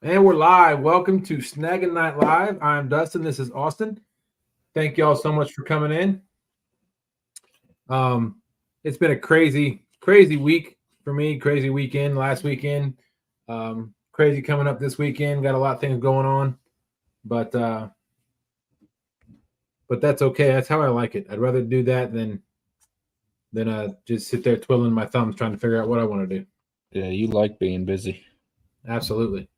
And we're live. Welcome to Snaggin Night Live. I'm Dustin. This is Austin. Thank y'all so much for coming in. It's been a crazy week for me. Crazy weekend last weekend. Crazy coming up this weekend. Got a lot of things going on, but that's okay. That's how I like it. I'd rather do that than just sit there twiddling my thumbs trying to figure out what I want to do. Yeah, you like being busy. Absolutely.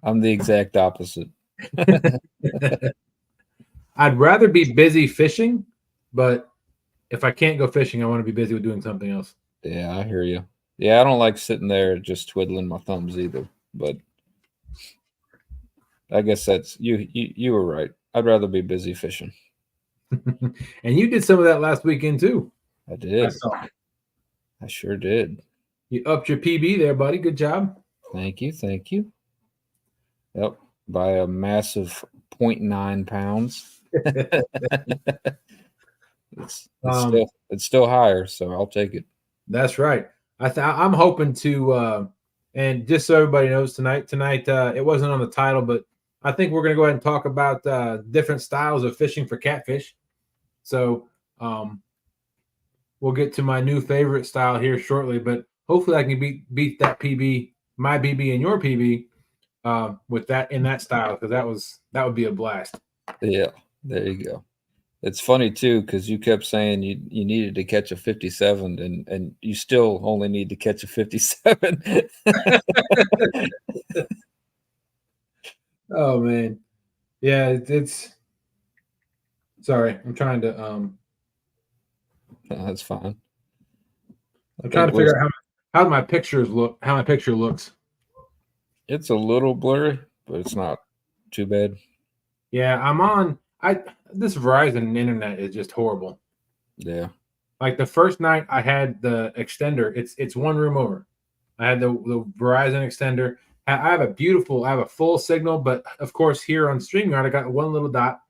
I'm the exact opposite. I'd rather be busy fishing, but if I can't go fishing, I want to be busy with doing something else. Yeah, I hear you. Yeah, I don't like sitting there just twiddling my thumbs either. But I guess that's you. You were right. I'd rather be busy fishing. And you did some of that last weekend too. I did. I sure did. You upped your PB there, buddy. Good job. Thank you. Thank you. Yep, by a massive 0.9 pounds. It's still higher, so I'll take it. That's right. I'm hoping to, and just so everybody knows, tonight it wasn't on the title, but I think we're going to go ahead and talk about different styles of fishing for catfish. So we'll get to my new favorite style here shortly, but hopefully I can beat that PB, my PB and your PB, with that in that style, because that would be a blast. Yeah, there you go. It's funny too, because you kept saying you needed to catch a 57, and you still only need to catch a 57. Oh man, yeah, it's. Sorry, I'm trying to. That's fine. I'm trying to figure out how my pictures look. How my picture looks. It's a little blurry, but it's not too bad. Yeah, I'm on. This Verizon internet is just horrible. Yeah. Like the first night I had the extender, it's one room over. I had the Verizon extender. I have a full signal, but of course here on StreamYard I got one little dot.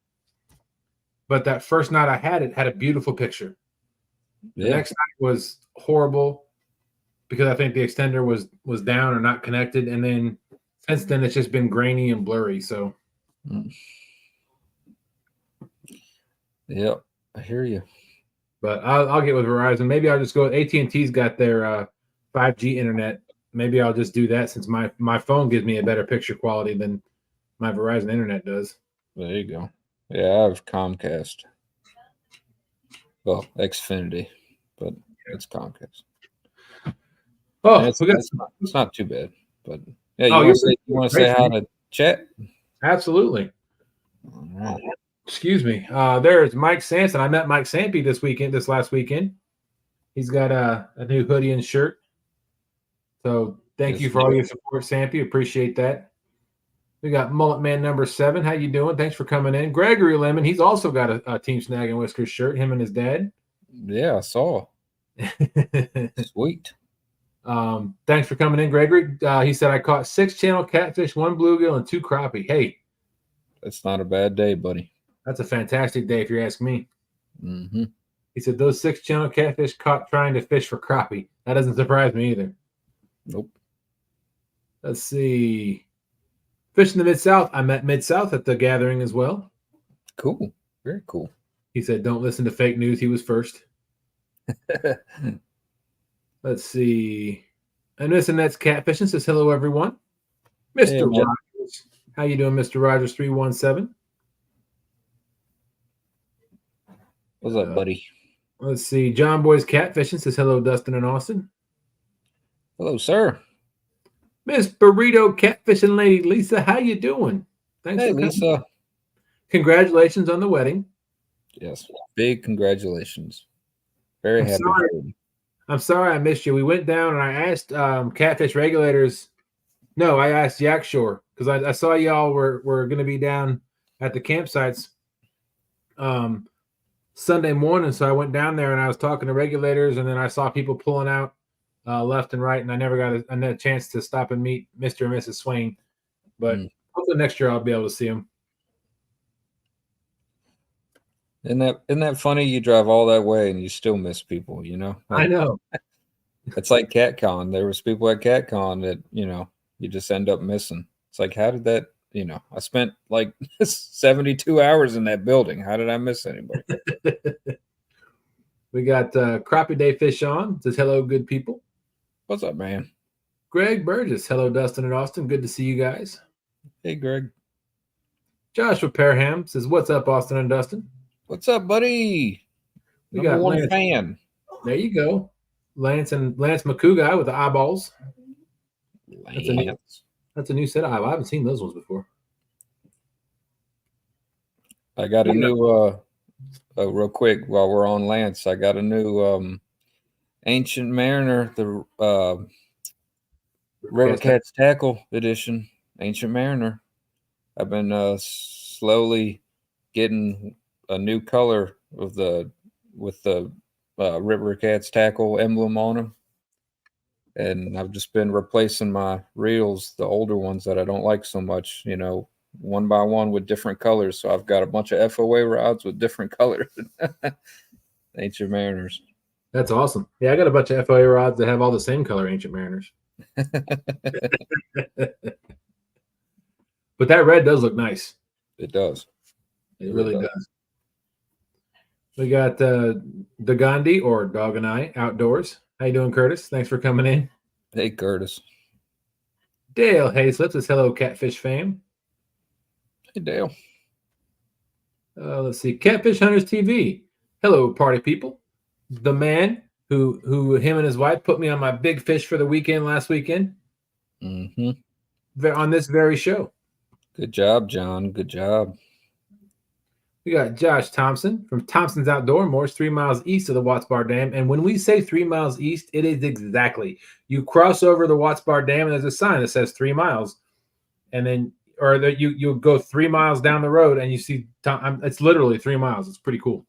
But that first night I had a beautiful picture. The next night was horrible because I think the extender was down or not connected, and then since then it's just been grainy and blurry. So. Yep, I hear you. But I'll get with Verizon. Maybe I'll just go. AT&T's got their 5G internet. Maybe I'll just do that since my phone gives me a better picture quality than my Verizon internet does. There you go. Yeah, I have Comcast. Well, Xfinity, but it's Comcast. Oh, it's not too bad. But yeah, you want to say hi to Chatt? Absolutely. All right. Excuse me. There's Mike Sampson. I met Mike Sampy this last weekend. He's got a new hoodie and shirt. So thank you for all your support, Sampy. Appreciate that. We got Mullet Man number 7. How you doing? Thanks for coming in. Gregory Lemon. He's also got a Team Snag and Whiskers shirt. Him and his dad. Yeah, I saw. Sweet. Thanks for coming in, Gregory. He said I caught 6 channel catfish, 1 bluegill, and 2 crappie. Hey, that's not a bad day, buddy. That's a fantastic day if you ask me. Mm-hmm. He said those 6 channel catfish caught trying to fish for crappie. That doesn't surprise me either. Nope. Let's see. Fish in the Mid-South. I met Mid-South at the gathering as well. Cool. Very cool. He said don't listen to fake news. He was first. Let's see. And Miss Annette's Catfishing says hello, everyone. Mr. Rogers. How you doing, Mr. Rogers 317? What's up, buddy? Let's see. John Boy's Catfishing says hello, Dustin and Austin. Hello, sir. Miss Burrito Catfishing Lady Lisa, how you doing? Thanks for Lisa. Coming. Congratulations on the wedding. Yes, big congratulations. Very happy. I'm sorry I missed you. We went down and I asked Catfish Regulators. No, I asked Yak Shore because I saw y'all were going to be down at the campsites Sunday morning. So I went down there and I was talking to regulators, and then I saw people pulling out left and right, and I never got a chance to stop and meet Mr. and Mrs. Swain. But hopefully next year I'll be able to see them. Isn't that funny? You drive all that way and you still miss people, you know? I know. It's like CatCon. There was people at CatCon that, you just end up missing. It's like, how did that, I spent like 72 hours in that building. How did I miss anybody? We got Crappie Day Fish on. Says, hello, good people. What's up, man? Greg Burgess. Hello, Dustin and Austin. Good to see you guys. Hey, Greg. Joshua Parham says, what's up, Austin and Dustin? What's up, buddy? We Number got one Lance. fan. There you go. Lance Makuga with the eyeballs. That's a new set of eyeballs. I haven't seen those ones before. I got a new real quick while we're on Lance, I got a new Ancient Mariner, the River Cats Tackle Edition, Ancient Mariner. I've been slowly getting a new color with the River Cats Tackle emblem on them. And I've just been replacing my reels, the older ones that I don't like so much, one by one with different colors. So I've got a bunch of F.O.A. rods with different colors. Ancient Mariners. That's awesome. Yeah, I got a bunch of F.O.A. rods that have all the same color Ancient Mariners. But that red does look nice. It does. It really does. We got Dagandi or Dog and I Outdoors. How you doing, Curtis? Thanks for coming in. Hey, Curtis. Dale Hayslip says, hello, Catfish fam. Hey, Dale. Let's see. Catfish Hunters TV. Hello, party people. The man who him and his wife put me on my big fish for the weekend last weekend. Mm-hmm. On this very show. Good job, John. Good job. We got Josh Thompson from Thompson's Outdoor Moors, 3 miles east of the Watts Bar Dam. And when we say 3 miles east, it is exactly. You cross over the Watts Bar Dam, and there's a sign that says 3 miles. And then, you go 3 miles down the road, and you see, it's literally 3 miles. It's pretty cool.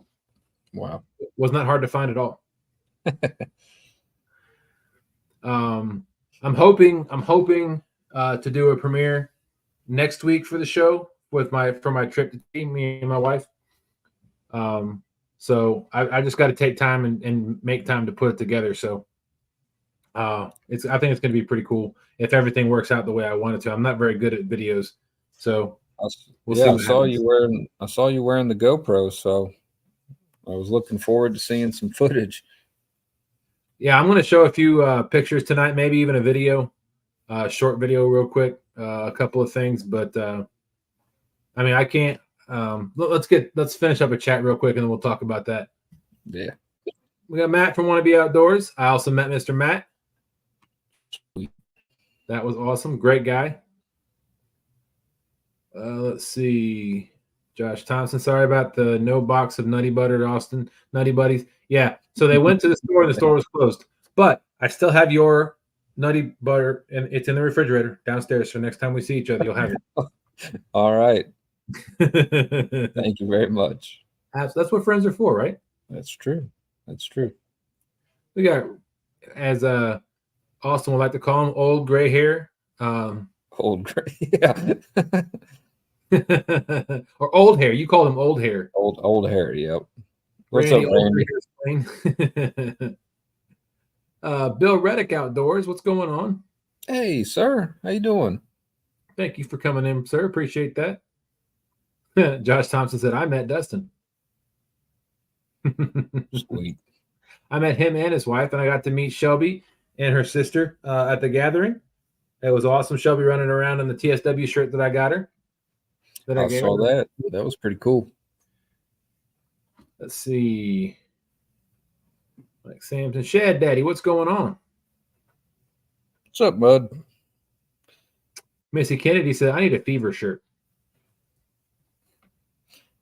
Wow. It wasn't that hard to find at all. I'm hoping to do a premiere next week for the show for my trip to team, me and my wife. So I just got to take time and make time to put it together. So I think it's going to be pretty cool if everything works out the way I want it to. I'm not very good at videos, so we'll see. I saw you wearing the GoPro, so I was looking forward to seeing some footage. Yeah, I'm going to show a few pictures tonight, maybe even a video, short video real quick, a couple of things. But, I mean, I can't let's finish up a chat real quick, and then we'll talk about that. Yeah. We got Matt from Wanna Be Outdoors. I also met Mr. Matt. That was awesome. Great guy. Let's see. Josh Thompson, sorry about the no box of Nutty Butter, Austin. Nutty Buddies. Yeah. So they went to the store and the store was closed. But I still have your Nutty Butter, and it's in the refrigerator downstairs. So next time we see each other, you'll have it. All right. Thank you very much. That's what friends are for, right? That's true. That's true. We got, as Austin would like to call him, old gray hair. Old gray, yeah. Or old hair. You called him old hair. Old hair, yep. What's up, Randy? Bill Reddick Outdoors. What's going on? Hey, sir. How you doing? Thank you for coming in, sir. Appreciate that. Josh Thompson said, I met Dustin. Sweet. I met him and his wife, and I got to meet Shelby and her sister at the gathering. It was awesome. Shelby running around in the TSW shirt that I got her. I saw that. That was pretty cool. Let's see. Like Sampson. Shad Daddy, what's going on? What's up, bud? Missy Kennedy said, I need a fever shirt.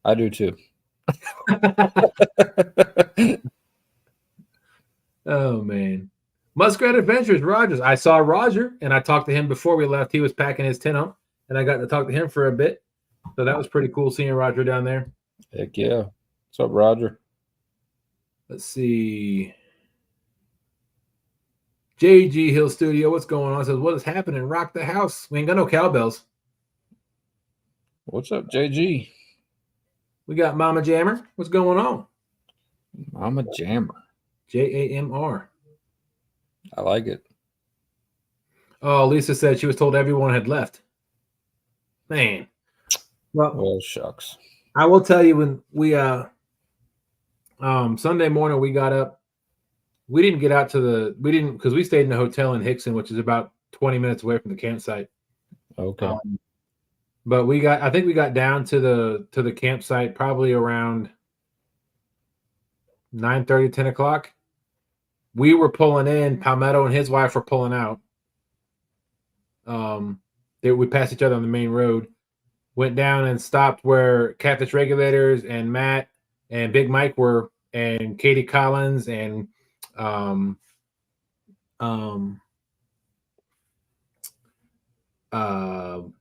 I do too. Oh, man. Muskrat Adventures, Rogers. I saw Roger, and I talked to him before we left. He was packing his tent up, and I got to talk to him for a bit. So that was pretty cool seeing Roger down there. Heck yeah. What's up, Roger? Let's see. JG Hill Studio, what's going on? Says, what is happening? Rock the house. We ain't got no cowbells. What's up, JG? We got Mama Jammer. What's going on? Mama Jammer. Jamr. I like it. Oh, Lisa said she was told everyone had left. Man. Well, shucks. I will tell you, when we Sunday morning we got up, we didn't get out because we stayed in a hotel in Hickson, which is about 20 minutes away from the campsite. Okay. But I think we got down to the campsite probably around 9:30, 10 o'clock. We were pulling in. Palmetto and his wife were pulling out. We passed each other on the main road. Went down and stopped where Catfish Regulators and Matt and Big Mike were, and Katie Collins and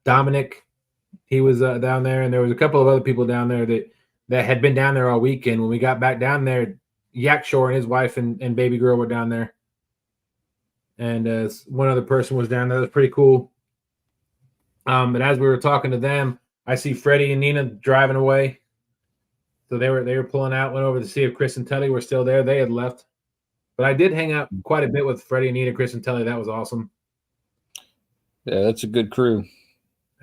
Dominic. He was down there, and there was a couple of other people down there that had been down there all weekend. When we got back down there, Yak Shore and his wife and baby girl were down there, and one other person was down there. That was pretty cool. But as we were talking to them, I see Freddie and Nina driving away. So they were pulling out. Went over to see if Chris and Telly were still there. They had left, but I did hang out quite a bit with Freddie and Nina, Chris and Telly. That was awesome. Yeah, that's a good crew.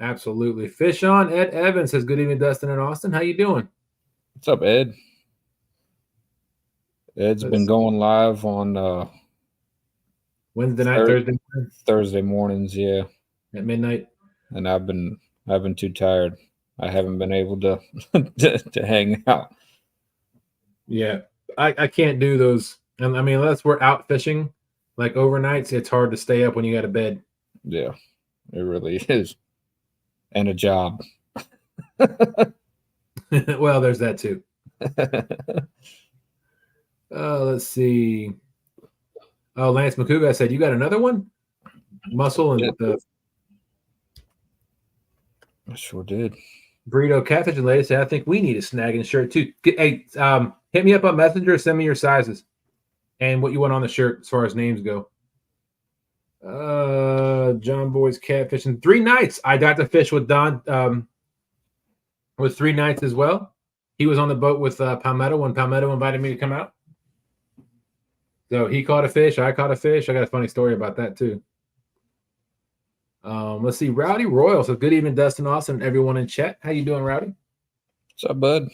Absolutely. Fish on. Ed Evans says, "Good evening, Dustin and Austin. How you doing?" What's up, Ed? Ed's been going live on Wednesday night, Thursday mornings, yeah, at midnight. And I've been too tired. I haven't been able to to hang out. Yeah, I can't do those. And I mean, unless we're out fishing, like overnights, it's hard to stay up when you got a bed. Yeah, it really is. And a job. Well, there's that too. Let's see. Oh, Lance McCouga said, "You got another one?" Muscle and the. I sure did. Burrito Catfish and Lady said, "I think we need a Snaggin shirt too." Hey, hit me up on Messenger. Send me your sizes and what you want on the shirt as far as names go. John Boy's catfishing 3 nights. I got to fish with Don with 3 nights as well. He was on the boat with Palmetto when Palmetto invited me to come out. So he caught a fish. I caught a fish. I got a funny story about that too. Let's see. Rowdy Royal says, "Good evening, Dustin, Austin, and everyone in chat. How you doing, Rowdy?" What's up, bud?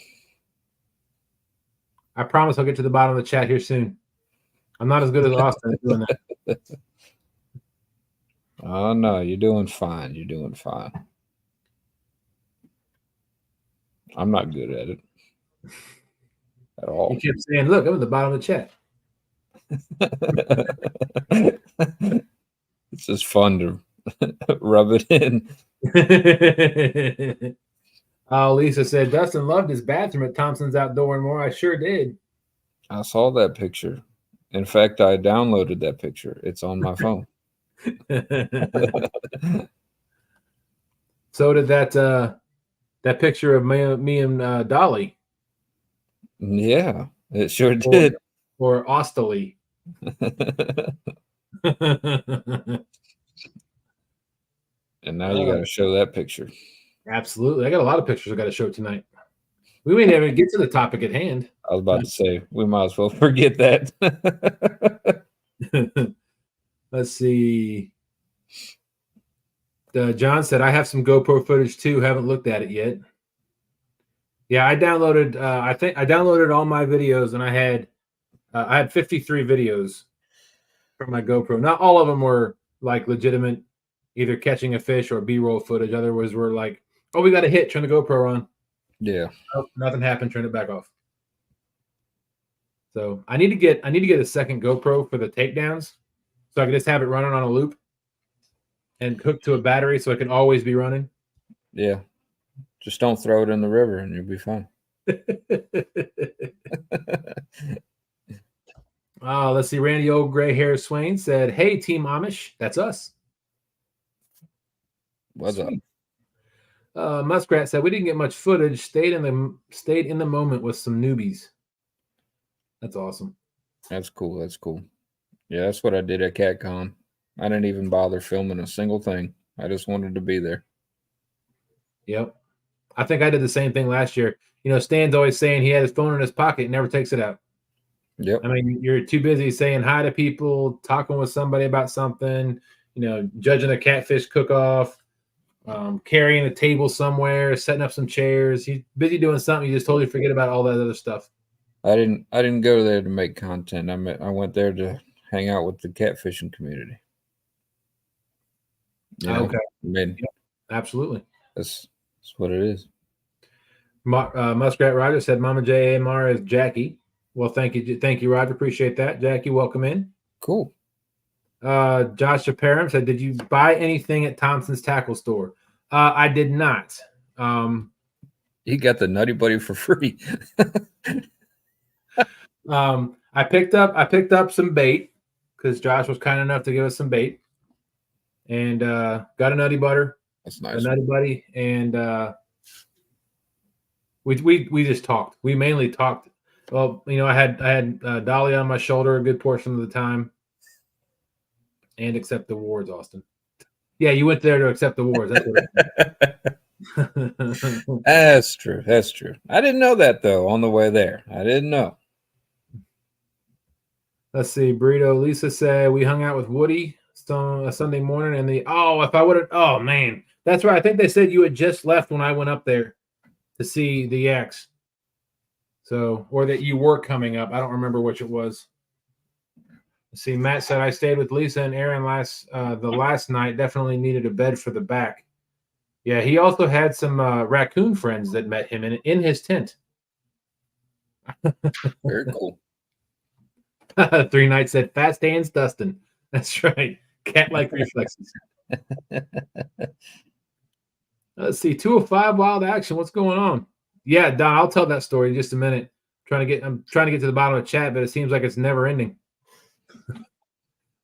I promise I'll get to the bottom of the chat here soon. I'm not as good as Austin at doing that. Oh, no, you're doing fine. You're doing fine. I'm not good at it at all. You kept saying, "Look, I'm at the bottom of the chat." It's just fun to rub it in. Lisa said, "Dustin loved his bathroom at Thompson's Outdoor and More." I sure did. I saw that picture. In fact, I downloaded that picture. It's on my phone. So did that picture of me and Dolly. Yeah, it sure did. Or Osterly. And now you got to show that picture. Absolutely. I got a lot of pictures I got to show tonight. We may never get to the topic at hand. I was about to say, we might as well forget that. Let's see. John said, "I have some GoPro footage too. Haven't looked at it yet." Yeah, I downloaded. I think I downloaded all my videos, and I had 53 videos from my GoPro. Not all of them were like legitimate, either catching a fish or B-roll footage. Others were like, "Oh, we got a hit. Turn the GoPro on." Yeah. Oh, nothing happened. Turn it back off. So I need to get a second GoPro for the takedowns, so I can just have it running on a loop and hooked to a battery, so it can always be running. Yeah. Just don't throw it in the river, and you'll be fine. Let's see. Randy Old Gray Hair Swain said, "Hey, Team Amish, that's us." What's up? Muskrat said, "We didn't get much footage. Stayed in the moment with some newbies." That's awesome. That's cool. That's cool. Yeah, that's what I did at CatCon. I didn't even bother filming a single thing. I just wanted to be there. Yep. I think I did the same thing last year. You know, Stan's always saying he had his phone in his pocket and never takes it out. Yep. I mean, you're too busy saying hi to people, talking with somebody about something, judging a catfish cook-off, carrying a table somewhere, setting up some chairs. You're busy doing something. You just totally forget about all that other stuff. I didn't go there to make content. I went there to hang out with the catfishing community. Okay. I mean, yep, absolutely. That's what it is. Muskrat Roger said, "Mama J AMR is Jackie." Well, thank you, Roger. Appreciate that, Jackie. Welcome in. Cool. Josh Shaparam said, "Did you buy anything at Thompson's tackle store?" I did not. He got the Nutty Buddy for free. I picked up some bait because Josh was kind enough to give us some bait, and got a Nutty Butter. That's nice. A Nutty Buddy, and we just talked. We mainly talked. Well, I had Dolly on my shoulder a good portion of the time, and accept the awards, Austin. Yeah, you went there to accept the awards. That's what That's true. That's true. I didn't know that though. On the way there, I didn't know. Let's see. Burrito Lisa said we hung out with Woody Sunday morning, and if I would have. Oh man, that's right. I think they said you had just left when I went up there to see the yaks. So, or that you were coming up. I don't remember which it was. Let's see, Matt said I stayed with Lisa and Aaron the last night. Definitely needed a bed for the back. Yeah, he also had some raccoon friends that met him in his tent. Very cool. 3 Nights said fast hands, Dustin. That's right. Cat-like reflexes. Let's see, 205 wild action. What's going on? Yeah, Don, I'll tell that story in just a minute. I'm trying to get to the bottom of the chat, but it seems like it's never ending.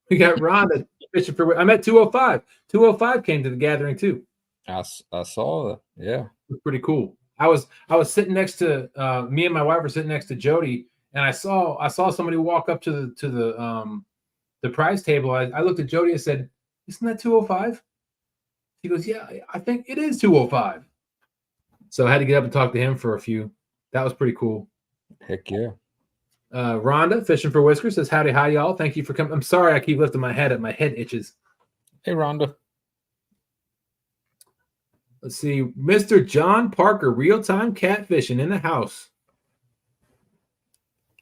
We got Rhonda fishing for. I'm at 205. 205 came to the gathering too. I saw that. Yeah, it was pretty cool. I was sitting next to me and my wife were sitting next to Jodi, and I saw somebody walk up to the prize table. I looked at Jodi and said, "Isn't that 205?" She goes, "Yeah, I think it is 205." So I had to get up and talk to him for a few. That was pretty cool. Heck yeah. Rhonda, Fishing for Whisker, says, "Howdy, hi, y'all. Thank you for coming." I'm sorry I keep lifting my head up. My head itches. Hey, Rhonda. Let's see. Mr. John Parker, ReelTime Catfishing in the house.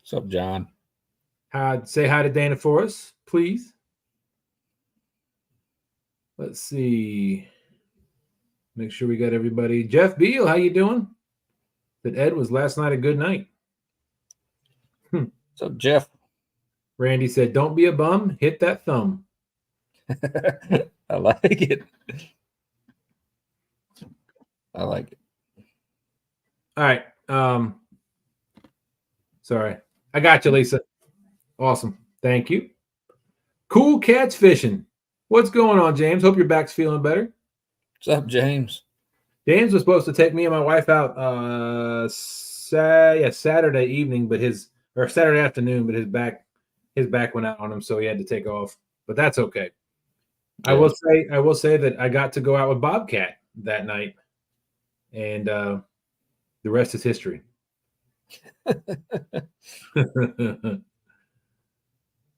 What's up, John? Say hi to Dana for us, please. Let's see. Make sure we got everybody. Jeff Beal, how you doing? That Ed was last night a good night. What's up, Jeff? Randy said, "Don't be a bum. Hit that thumb." I like it. I like it. All right. Sorry. I got you, Lisa. Awesome. Thank you. Cool Cats Fishing. What's going on, James? Hope your back's feeling better. What's up, James? James was supposed to take me and my wife out Saturday evening, or Saturday afternoon, but his back went out on him, so he had to take off. But that's okay. Yeah. I will say that I got to go out with Bobcat that night, and the rest is history.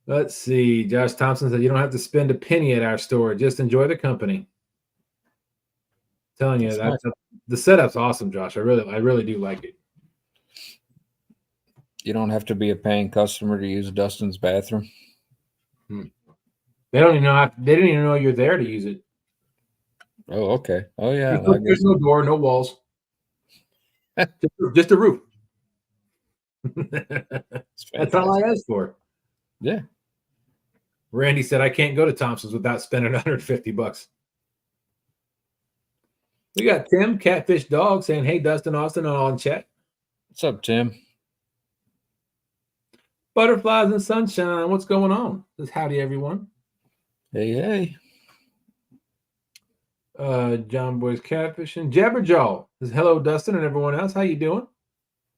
Let's see. Josh Thompson said, "You don't have to spend a penny at our store. Just enjoy the company." Telling you, the setup's awesome, Josh. I really do like it. You don't have to be a paying customer to use Dustin's bathroom. They don't even know. They didn't even know you're there to use it. Oh, okay. Oh, yeah. There's no door, no walls, just a roof. That's all I asked for. Yeah. Randy said, "I can't go to Thompson's without spending $150." We got Tim, Catfish Dog, saying, "Hey, Dustin, Austin, all in chat." What's up, Tim? Butterflies and sunshine. What's going on? This howdy, everyone. Hey. John Boy's Catfishing. Jabberjaw says, "Hello, Dustin, and everyone else. How you doing?"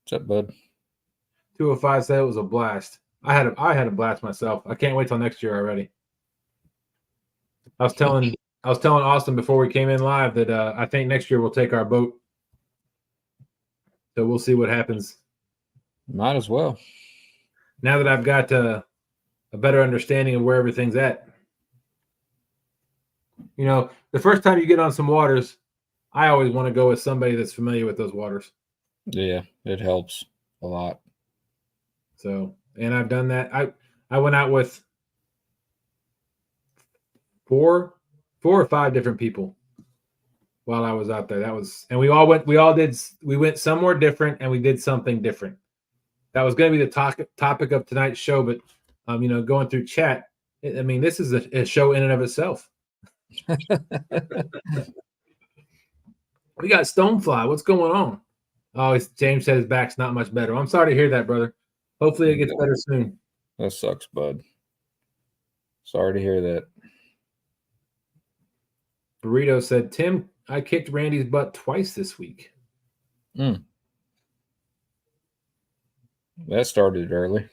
What's up, bud? 205 said it was a blast. I had a blast myself. I can't wait till next year already. I was telling Austin before we came in live that I think next year we'll take our boat. So we'll see what happens. Might as well. now that I've got a better understanding of where everything's at. You know, the first time you get on some waters, I always want to go with somebody that's familiar with those waters. Yeah, it helps a lot. So, and I've done that. I went out with four or five different people while I was out there. That was, and we went somewhere different and we did something different. That was going to be the topic of tonight's show, but you know, going through chat, I mean, this is a show in and of itself. We got Stonefly. What's going on? Oh, James said his back's not much better. I'm sorry to hear that, brother. Hopefully it gets better soon. That sucks, bud. Sorry to hear that. Burrito said, Tim, I kicked Randy's butt twice this week. That started early.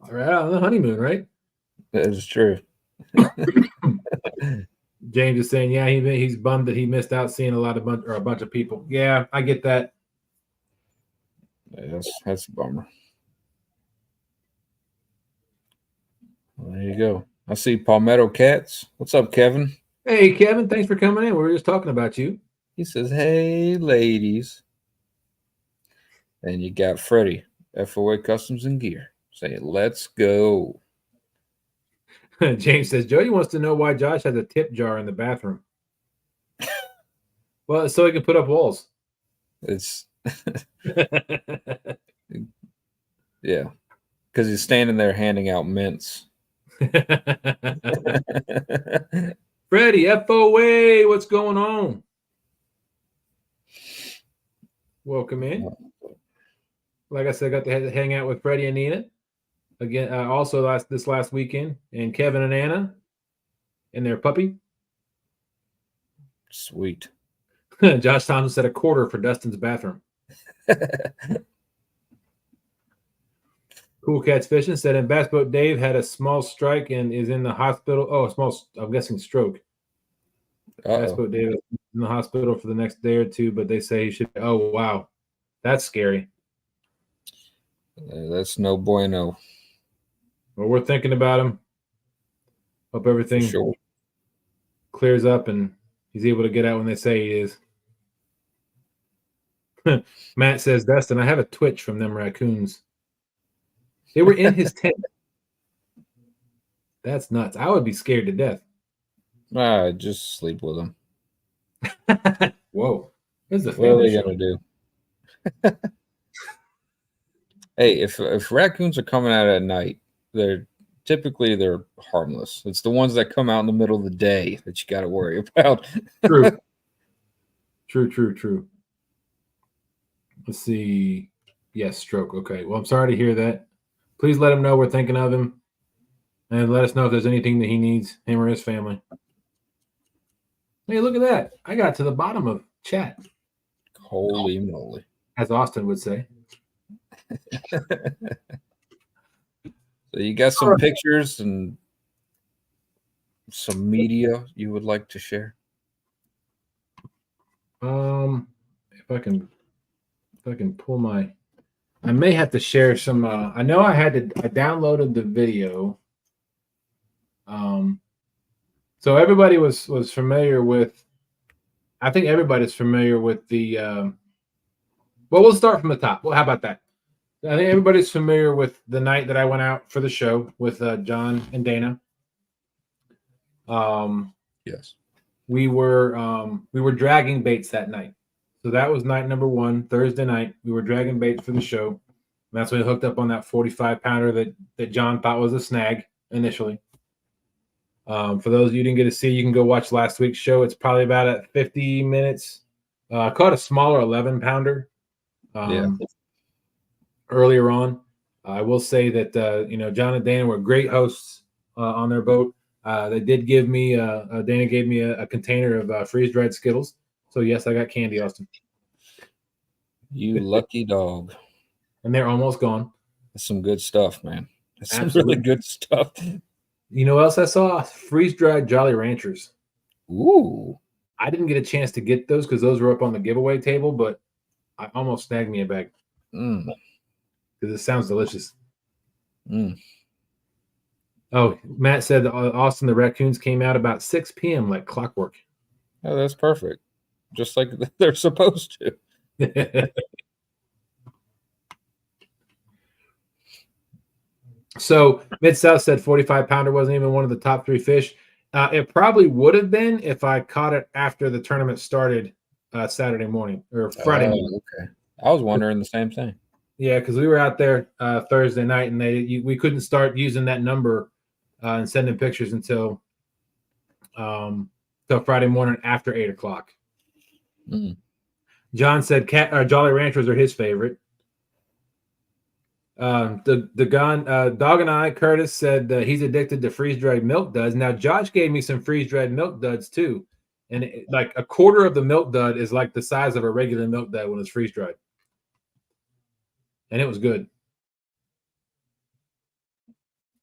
All right, on the honeymoon, right? That is true. James is saying, yeah, he's bummed that he missed out seeing a bunch of people. Yeah, I get that. Yeah, that's a bummer. Well, there you go. I see Palmetto Cats. What's up, Kevin? Hey, Kevin, thanks for coming in. We were just talking about you. He says, hey, ladies. And you got Freddie, F.O.A. Customs and Gear, saying, let's go. James says, Jody wants to know why Josh has a tip jar in the bathroom. Well, so he can put up walls. It's yeah, because he's standing there handing out mints. Freddie, F.O.A., what's going on? Welcome in. Like I said, I got to hang out with Freddie and Nina again. Also, this last weekend, and Kevin and Anna and their puppy. Sweet. Josh Thompson said a quarter for Dustin's bathroom. Cool Cats Fishing said, in Bass Boat Dave had a small strike and is in the hospital. Oh, I'm guessing stroke. Bass Boat Dave is in the hospital for the next day or two, but they say he should. Oh, wow. That's scary. That's no bueno. Well, we're thinking about him. Hope everything clears up and he's able to get out when they say he is. Matt says, Dustin, I have a twitch from them raccoons. They were in his tent. That's nuts. I would be scared to death. Just sleep with them. Whoa. What are they going to do? Hey, if raccoons are coming out at night, they're harmless. It's the ones that come out in the middle of the day that you got to worry about. True. Let's see. Yes, stroke. Okay. Well, I'm sorry to hear that. Please let him know we're thinking of him. And let us know if there's anything that he needs, him or his family. Hey, look at that. I got to the bottom of chat. Holy moly. As Austin would say. So you got some pictures and some media you would like to share? If I can pull I may have to share some. I know I downloaded the video. So everybody was familiar with. I think everybody's familiar with the. Well, we'll start from the top. Well, how about that? I think everybody's familiar with the night that I went out for the show with John and Dana. Yes. We were dragging baits that night. So that was night number 1, Thursday night. We were dragging baits for the show. And that's when we hooked up on that 45-pounder that John thought was a snag initially. For those of you who didn't get to see, you can go watch last week's show. It's probably about at 50 minutes. I caught a smaller 11-pounder earlier on. I will say that John and Dana were great hosts on their boat. They did give me Dana gave me a container of freeze-dried Skittles. So yes, I got candy, Austin. You lucky dog. And they're almost gone. That's some good stuff, man. That's some really good stuff. You know what else I saw? Freeze-dried Jolly Ranchers. Ooh. I didn't get a chance to get those because those were up on the giveaway table, but I almost snagged me a bag. Mm. Because it sounds delicious. Mm. Oh, Matt said that Austin the raccoons came out about 6 p.m. like clockwork. Oh, that's perfect. Just like they're supposed to. So Mid-South said 45-pounder wasn't even one of the top 3 fish. It probably would have been if I caught it after the tournament started Saturday morning or Friday morning. Okay. I was wondering the same thing. Yeah, because we were out there Thursday night, and we couldn't start using that number and sending pictures until Friday morning after 8 o'clock. Mm. John said Jolly Ranchers are his favorite. Dog and I, Curtis said he's addicted to freeze-dried milk duds. Now, Josh gave me some freeze-dried milk duds too, and like a quarter of the milk dud is like the size of a regular milk dud when it's freeze-dried, and it was good.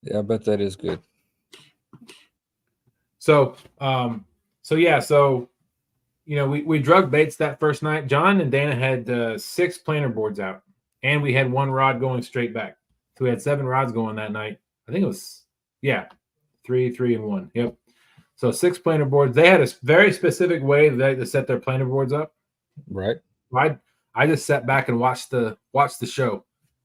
Yeah, I bet that is good. So, we drug baits that first night. John and Dana had 6 planer boards out, and we had 1 rod going straight back. So we had 7 rods going that night. I think it was 3, 3, and 1. Yep. So 6 planer boards. They had a very specific way to set their planer boards up. Right. I just sat back and watched the show.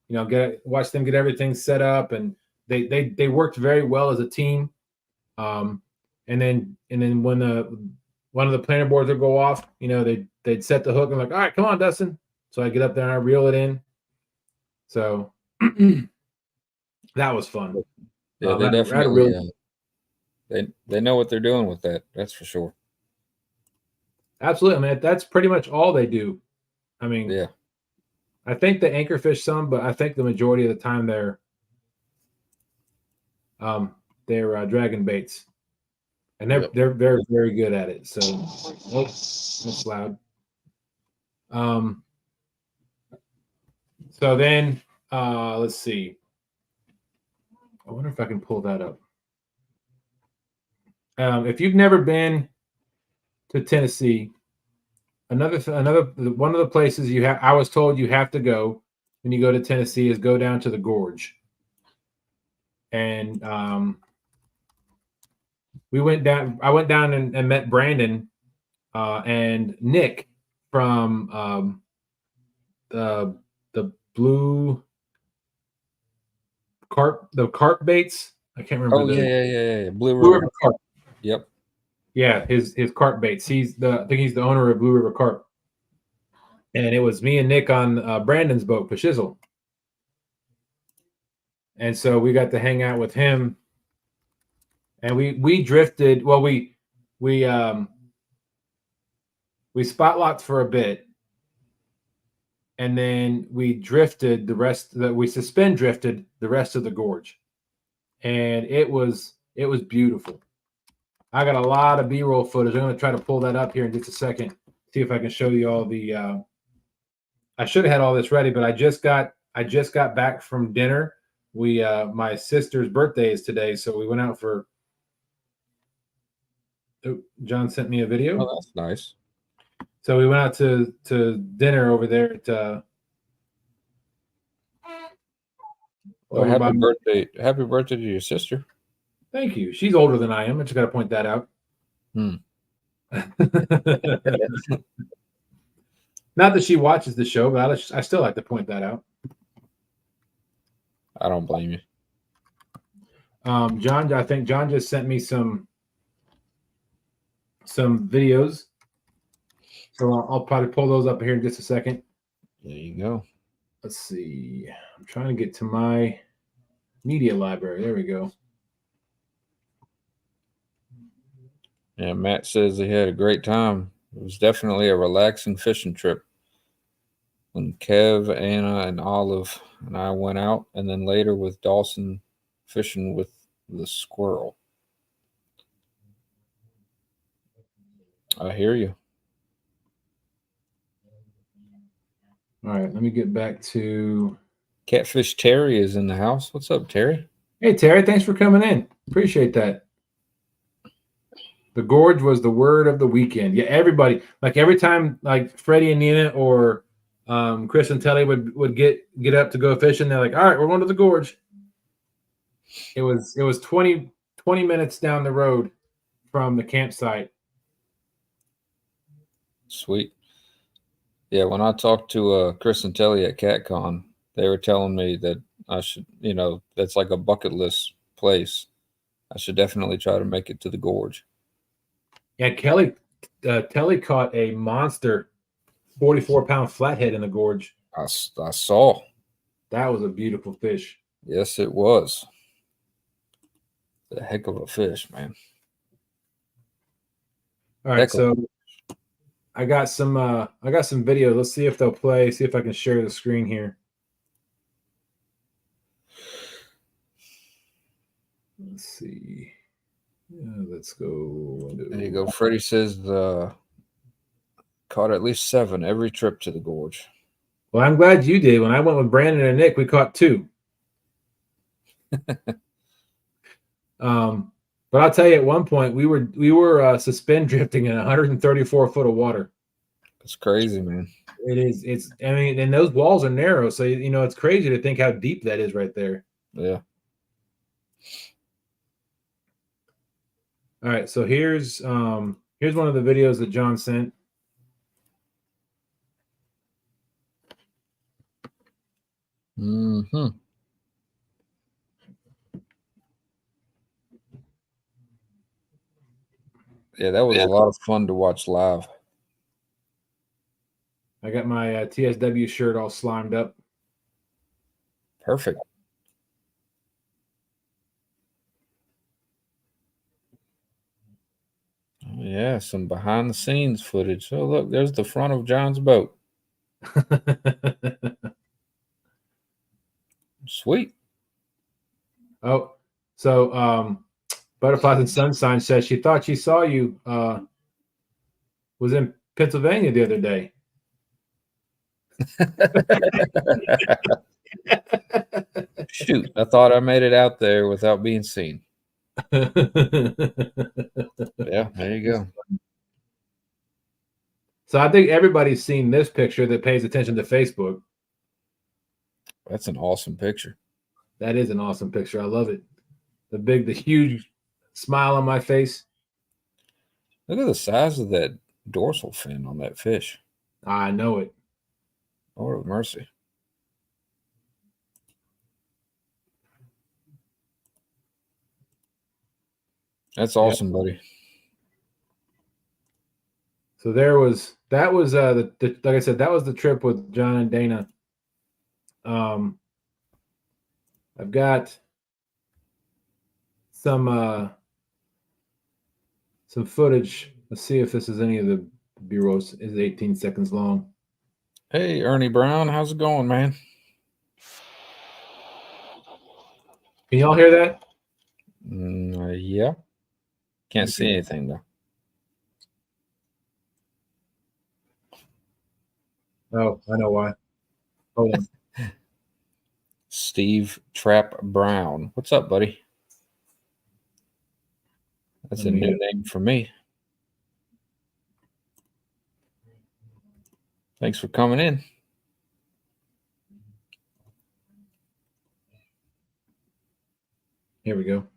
Watch them get everything set up, and they worked very well as a team. And then when one of the planer boards would go off, they'd set the hook and like, all right, come on, Dustin. So I get up there and I reel it in. So that was fun. Yeah, they definitely they know what they're doing with that. That's for sure. Absolutely, man. That's pretty much all they do. I mean, yeah. I think they anchor fish some, but I think the majority of the time they're dragging baits, and they're very, very good at it. So that's loud. So then let's see. I wonder if I can pull that up. If you've never been to Tennessee, another one of the places I was told you have to go when you go to Tennessee is go down to the gorge. And we went down. I went down and met Brandon and Nick from the blue carp, the carp baits. I can't remember. Oh yeah. Blue River Carp. Yep. Yeah, his carp baits. I think he's the owner of Blue River Carp. And it was me and Nick on Brandon's boat, Pashizzle. And so we got to hang out with him. And we drifted. Well, we spot locked for a bit. And then we drifted we suspend drifted the rest of the gorge. And it was beautiful. I got a lot of B-roll footage. I'm going to try to pull that up here in just a second. See if I can show you all the I should have had all this ready, but I just got back from dinner. My sister's birthday is today, so we went out for John sent me a video. Oh, that's nice. So we went out to dinner over there at happy birthday to your sister. Thank you. She's older than I am. I just got to point that out. Not that she watches the show, but I still like to point that out. I don't blame you. John, I think John just sent me some videos. So I'll probably pull those up here in just a second. There you go. Let's see. I'm trying to get to my media library. There we go. Yeah, Matt says he had a great time. It was definitely a relaxing fishing trip. When Kev, Anna, and Olive and I went out, and then later with Dawson fishing with the squirrel. I hear you. All right, let me get back to Catfish Terry is in the house. What's up, Terry? Hey, Terry, thanks for coming in. Appreciate that. The gorge was the word of the weekend. Yeah, everybody, like every time, like Freddie and Nina or Chris and Telly would get up to go fishing. They're like, all right, we're going to the gorge. It was 20 minutes down the road from the campsite. Sweet. Yeah, when I talked to Chris and Telly at CatCon, they were telling me that I should, that's like a bucket list place. I should definitely try to make it to the gorge. Yeah, Telly caught a monster 44-pound flathead in the gorge. I saw. That was a beautiful fish. Yes, it was. A heck of a fish, man. All right, so I got some videos. Let's see if they'll play. See if I can share the screen here. Let's see. Let's go. There you go. Freddie says caught at least 7 every trip to the gorge. Well, I'm glad you did. When I went with Brandon and Nick, we caught 2. But I'll tell you, at one point we were suspend drifting in 134 foot of water. It's crazy, man. It is. I mean, and those walls are narrow, so it's crazy to think how deep that is right there. Yeah. All right, so here's one of the videos that John sent. Mm-hmm. Yeah, that was a lot of fun to watch live. I got my TSW shirt all slimed up. Perfect. Yeah, some behind the scenes footage. Oh, look, there's the front of John's boat. Sweet. Oh, so Butterflies and Sunshine says she thought she saw you was in Pennsylvania the other day. Shoot, I thought I made it out there without being seen. Yeah, there you go. So I think everybody's seen this picture that pays attention to Facebook. That's an awesome picture. That is an awesome picture. I love it. The huge smile on my face. Look at the size of that dorsal fin on that fish. I know it. Lord of mercy. That's awesome, buddy. So that was like I said, that was the trip with John and Dana. I've got some footage. Let's see if this is any of the B-rolls. Is 18 seconds long. Hey, Ernie Brown, how's it going, man? Can y'all hear that? Yeah. Can't see anything, though. Oh, I know why. Hold on. Steve Trap Brown. What's up, buddy? That's a new name for me. Thanks for coming in. Here we go.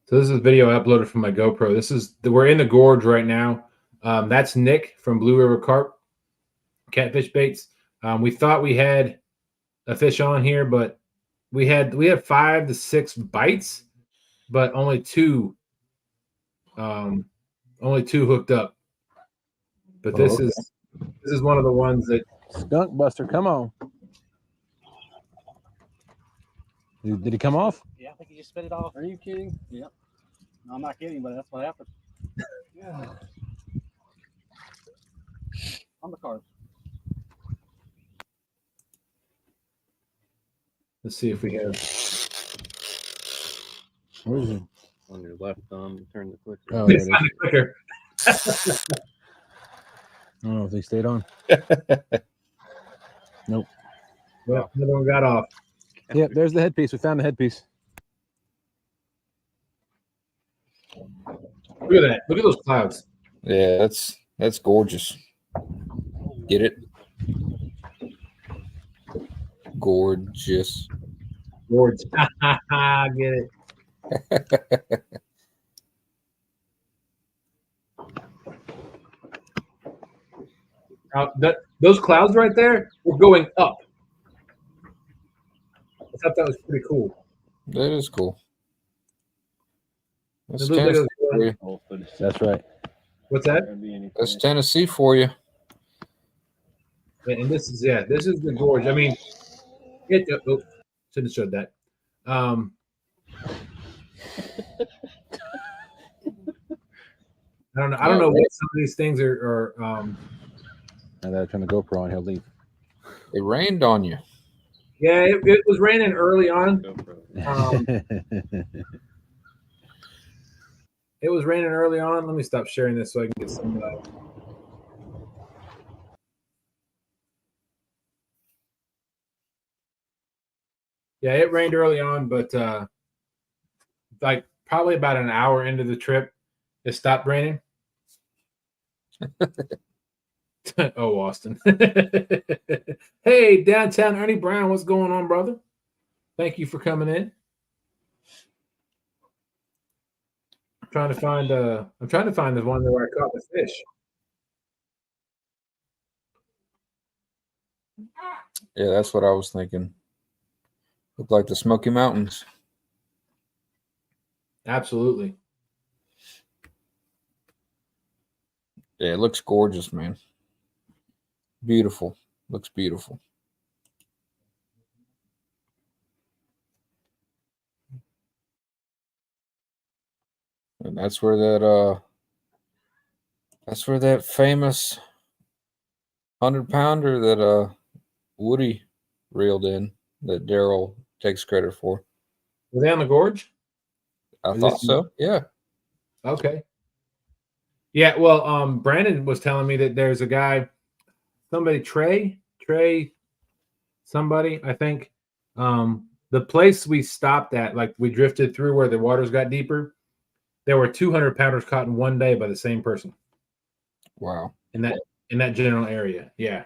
So this is a video I uploaded from my GoPro. We're in the gorge right now. That's Nick from Blue River Carp Catfish Baits. We thought we had a fish on here, but we had 5 to 6 bites, but only 2 hooked up. But this is one of the ones that Skunk Buster, come on. Did he come off? Yeah, I think he just spit it off. Are you kidding? Yep. No, I'm not kidding, but that's what happened. Yeah. On the card. let's see if we have. Where is he? On your left thumb, turn the clicker. Oh, there it is. Find the clicker. I don't know if they stayed on. Nope. Well, another one got off. Yep, there's the headpiece. We found the headpiece. Look at that. Look at those clouds. Yeah, that's gorgeous. Get it? Gorgeous. Gorge. Get it. Those clouds right there were going up. I thought that was pretty cool. That is cool. That's It looked like it Tennessee was for you. Oh, goodness. That's right. What's that? That's Tennessee for you. And this is the gorge. I mean, shouldn't have showed that. I don't know what some of these things are. Now that I turn the GoPro on, he'll leave. It rained on you. Yeah, it was raining early on. It was raining early on. Let me stop sharing this so I can get some. Yeah, it rained early on, but like probably about an hour into the trip, it stopped raining. Oh, Austin. Hey, downtown Ernie Brown, what's going on, brother? Thank you for coming in. I'm trying to find the one where I caught the fish. Yeah, that's what I was thinking. Look like the Smoky Mountains. Absolutely. Yeah, it looks gorgeous, man. Beautiful. Looks beautiful. And that's where that famous 100-pounder that Woody reeled in that Darrell takes credit for. Were they on the gorge? I thought so. Yeah. Okay. Yeah, well, Brandon was telling me that there's a guy, Trey, somebody, I think. The place we stopped at, like we drifted through where the waters got deeper, there were 200 pounders caught in one day by the same person. Wow. In that general area. Yeah.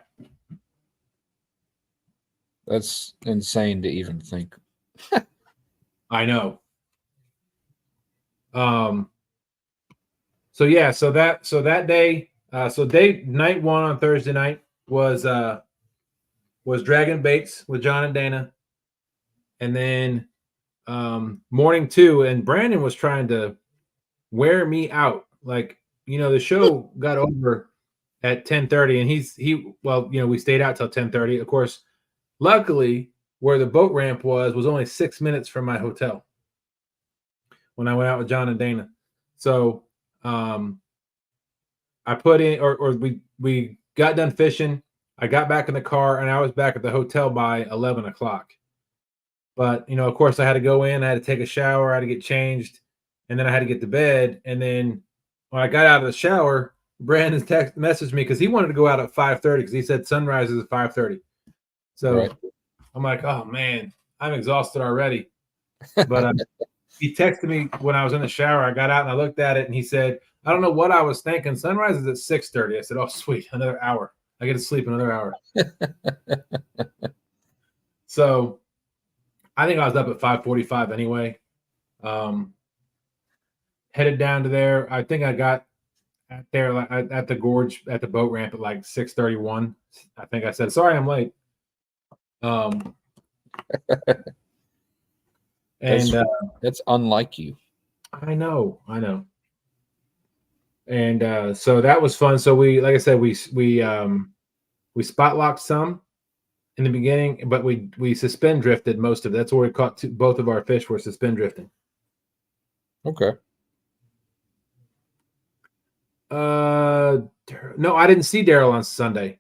That's insane to even think. I know. So that day, night one on Thursday night was dragging baits with John and Dana. And then morning two, and Brandon was trying to wear me out. Like, the show got over at 10:30, and we stayed out till 10:30. Of course, luckily, where the boat ramp was only 6 minutes from my hotel when I went out with John and Dana. So I put in, or we got done fishing. I got back in the car, and I was back at the hotel by 11 o'clock. But, of course, I had to go in. I had to take a shower. I had to get changed. And then I had to get to bed. And then when I got out of the shower, Brandon messaged me because he wanted to go out at 5:30 because he said sunrise is at 5:30. So right. I'm like, oh, man, I'm exhausted already. But he texted me when I was in the shower. I got out and I looked at it, and he said, I don't know what I was thinking. Sunrise is at 6:30. I said, oh, sweet, another hour. I get to sleep another hour. So I think I was up at 5:45 anyway. Headed down to there. I think I got at the gorge at the boat ramp at like 6:31. I think I said, sorry, I'm late. And that's unlike you. I know. And so that was fun. So we, like I said, we spot locked some in the beginning, but we suspend drifted most of it. That's where we caught both of our fish were suspend drifting. Okay. No, I didn't see Darrell on Sunday.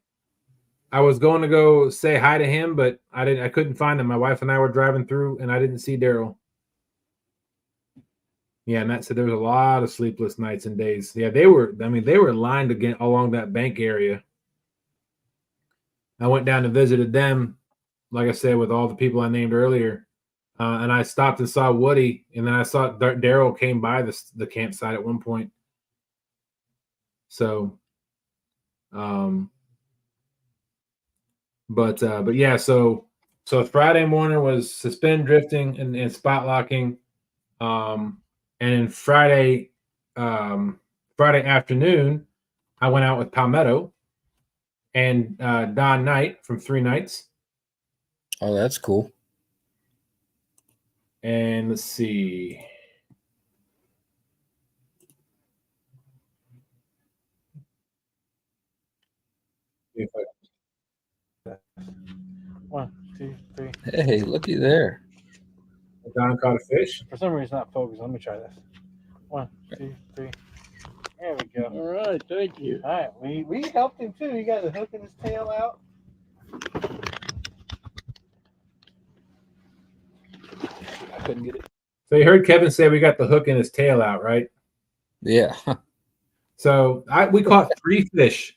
I was going to go say hi to him, but I couldn't find him. My wife and I were driving through, and I didn't see Darrell. Yeah, Matt said there was a lot of sleepless nights and days. Yeah, they were lined again along that bank area. I went down and visited them, like I said, with all the people I named earlier. And I stopped and saw Woody, and then I saw Darrell came by the campsite at one point. So, but yeah, so So Friday morning was suspend drifting and spot locking. And then Friday afternoon, I went out with Palmetto and Don Knight from 3 Nights. Oh, that's cool. And let's see. If I- 1, 2, 3. Hey, looky there. Don caught a fish. For some reason, it's not focused. Let me try this. 1, 2, 3. There we go. All right, thank you. All right, we helped him too. He got the hook in his tail out. I couldn't get it. So you heard Kevin say we got the hook in his tail out, right? Yeah. So we caught 3 fish.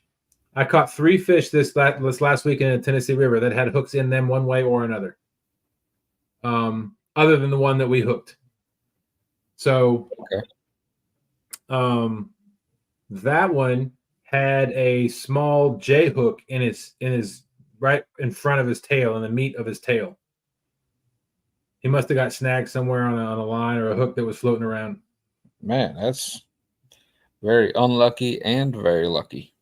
I caught 3 fish this last week in the Tennessee River that had hooks in them one way or another. Other than the one that we hooked. So Okay. That one had a small J hook in his right in front of his tail, in the meat of his tail. He must have got snagged somewhere on a line or a hook that was floating around. Man, that's very unlucky and very lucky.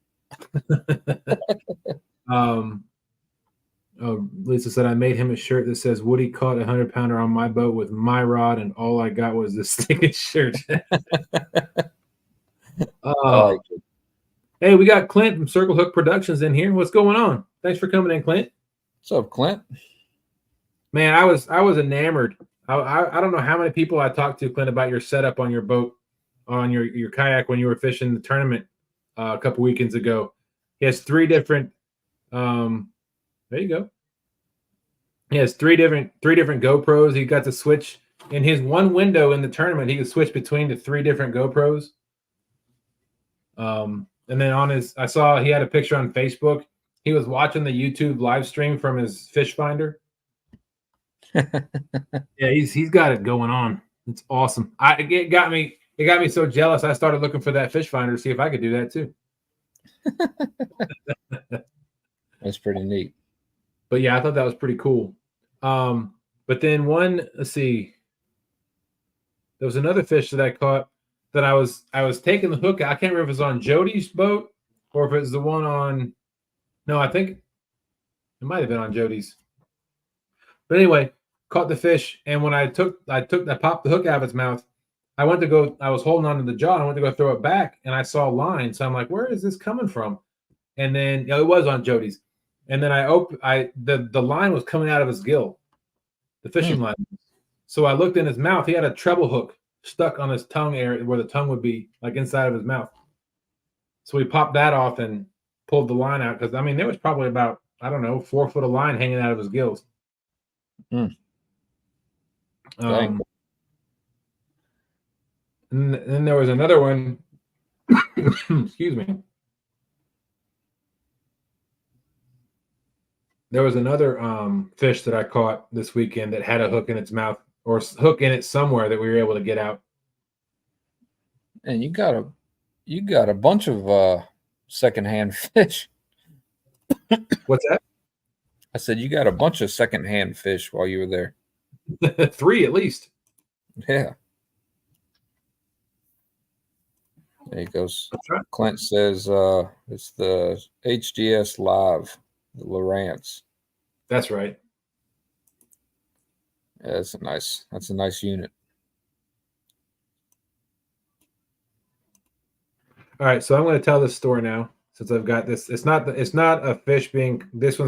Lisa said I made him a shirt that says Woody caught a 100-pounder on my boat with my rod, and all I got was this stinking shirt. Hey, we got Clint from Circle Hook Productions in here. What's going on? Thanks for coming in, Clint. What's up, Clint? Man, I was enamored. I don't know how many people I talked to, Clint, about your setup on your boat, on your kayak when you were fishing the tournament a couple weekends ago. He has 3 different. There you go. He has 3 different GoPros. He got to switch in his one window in the tournament. He could switch between the 3 different GoPros. And then I saw he had a picture on Facebook. He was watching the YouTube live stream from his fish finder. Yeah, he's got it going on. It's awesome. It got me so jealous. I started looking for that fish finder to see if I could do that too. That's pretty neat. But yeah, I thought that was pretty cool. But then let's see. There was another fish that I caught that I was taking the hook. I can't remember if it was on Jodi's boat or if it was the one on. No, I think it might have been on Jodi's. But anyway, caught the fish, and when I popped the hook out of its mouth. I was holding on to the jaw, and I went to go throw it back, and I saw a line. So I'm like, where is this coming from? And then it was on Jodi's. And then the line was coming out of his gill, the fishing line. So I looked in his mouth. He had a treble hook stuck on his tongue area where the tongue would be, like inside of his mouth. So we popped that off and pulled the line out because there was probably about 4 foot of line hanging out of his gills. Dang. And then there was another one. Excuse me. There was another fish that I caught this weekend that had a hook in its mouth or hook in it somewhere that we were able to get out. And you got a bunch of secondhand fish. What's that? I said you got a bunch of secondhand fish while you were there. 3 at least. Yeah. There he goes. That's right. Clint says it's the HDS Live, the Lowrance. That's right. Yeah, that's a nice unit. All right, so I'm going to tell this story now since I've got this. This one's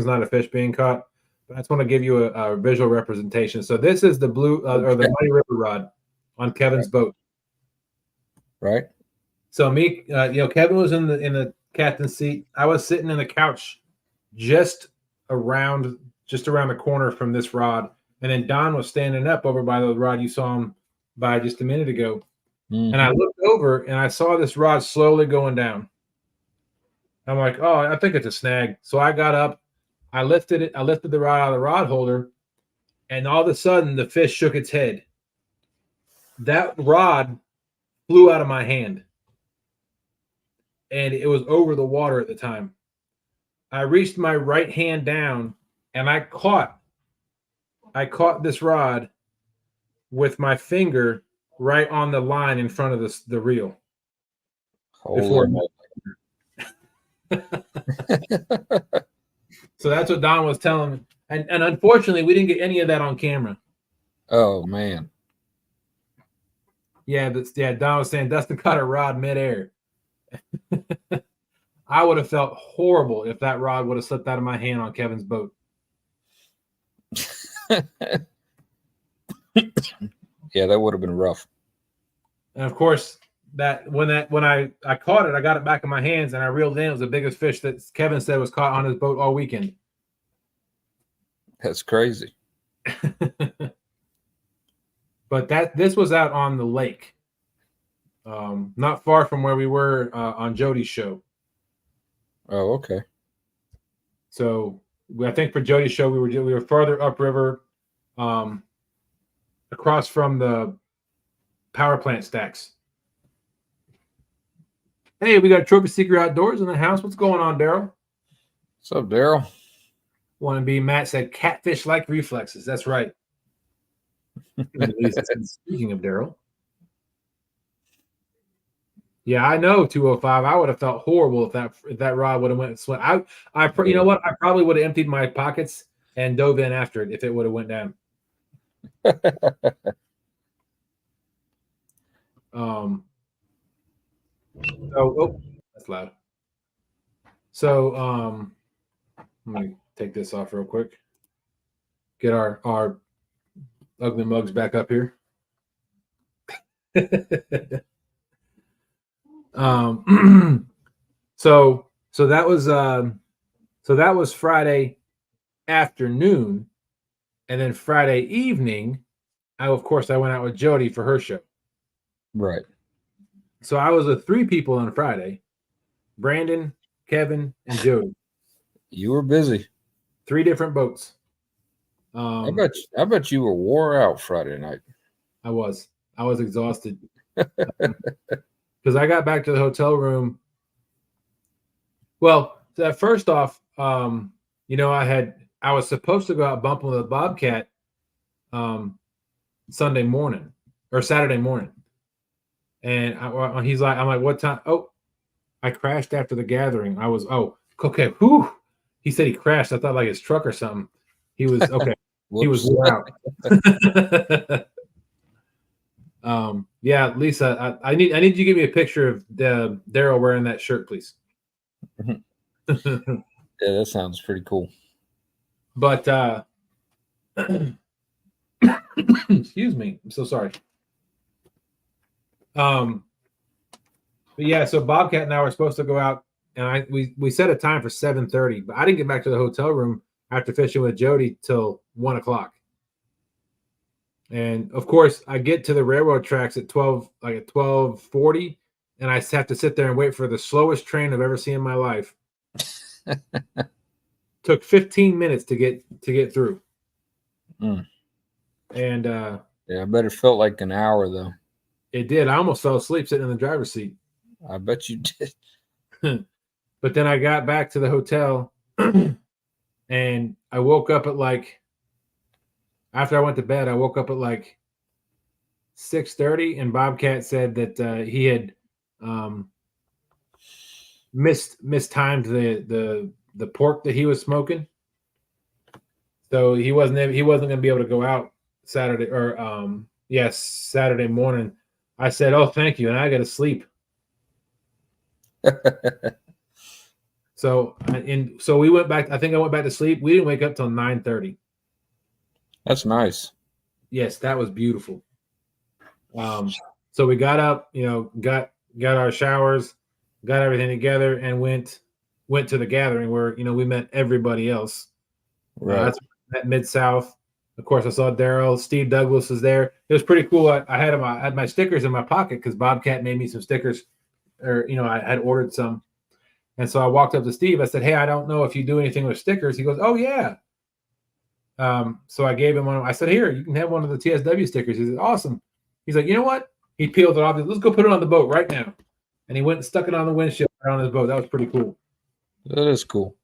not a fish being caught, but I just want to give you a visual representation. So this is the blue or the Muddy River rod on Kevin's boat. Right. So Kevin was in the captain's seat. I was sitting in the couch just around the corner from this rod. And then Don was standing up over by the rod you saw him by just a minute ago. Mm-hmm. And I looked over and I saw this rod slowly going down. I'm like, oh, I think it's a snag. So I got up, I lifted the rod out of the rod holder, and all of a sudden the fish shook its head. That rod flew out of my hand. And it was over the water at the time. I reached my right hand down and I caught I caught this rod with my finger right on the line in front of the reel. Holy moly. So that's what Don was telling me. And unfortunately, we didn't get any of that on camera. Oh man. Yeah, Don was saying Dustin caught a rod midair. I would have felt horrible if that rod would have slipped out of my hand on Kevin's boat. Yeah, that would have been rough. And of course, when I caught it, I got it back in my hands and I reeled in. It was the biggest fish that Kevin said was caught on his boat all weekend. That's crazy. But this was out on the lake, not far from where we were on Jodi's show. Oh, okay. So I think for Jodi's show, we were farther upriver, across from the power plant stacks. Hey, we got Trophy Seeker Outdoors in the house. What's going on, Darrell? What's up, Darrell? Want to be Matt said catfish like reflexes. That's right. Speaking of Darrell. Yeah, I know 205. I would have felt horrible if that rod would have went and swim. You know what? I probably would have emptied my pockets and dove in after it if it would have went down. That's loud. So let me take this off real quick. Get our ugly mugs back up here. So that was Friday afternoon, and then Friday evening, I went out with Jodi for her show. Right. So I was with 3 people on Friday: Brandon, Kevin, and Jodi. You were busy. 3 different boats. I bet you were wore out Friday night. I was exhausted because I got back to the hotel room. Well, first off, I was supposed to go out bumping with a bobcat Sunday morning or Saturday morning, and he's like, I'm like, what time? Oh, I crashed after the gathering. I was okay. Whew. He said he crashed. I thought like his truck or something. He was okay. He was wore out. Yeah, Lisa, I need you to give me a picture of Darrell wearing that shirt, please. Yeah, that sounds pretty cool. But excuse me, I'm so sorry. But yeah, so Bobcat and I were supposed to go out, and we set a time for 7:30, but I didn't get back to the hotel room after fishing with Jodi till 1 o'clock. And of course, I get to the railroad tracks at 12:40, and I have to sit there and wait for the slowest train I've ever seen in my life. Took 15 minutes to get through. Mm. And yeah, I bet it felt like an hour though. It did. I almost fell asleep sitting in the driver's seat. I bet you did. But then I got back to the hotel and I woke up at after I went to bed, I woke up at 6:30, and said that he had mistimed the pork that he was smoking. So he wasn't going to be able to go out Saturday Saturday morning. I said, "Oh, thank you," and I got to sleep. So we went back. I think I went back to sleep. We didn't wake up till 9:30. That's nice. Yes, that was beautiful. So we got up, got our showers, got everything together, and went to the gathering where we met everybody else. Right. That's at Mid-South. Of course, I saw Darrell. Steve Douglas was there. It was pretty cool. I had my stickers in my pocket because Bobcat made me some stickers, or I had ordered some. And so I walked up to Steve. I said, "Hey, I don't know if you do anything with stickers." He goes, "Oh yeah." So I gave him one. I said, "Here, you can have one of the TSW stickers." He said, "Awesome." He's like, "You know what?" He peeled it off. He said, "Let's go put it on the boat right now." And he went and stuck it on the windshield on his boat. That was pretty cool. That is cool.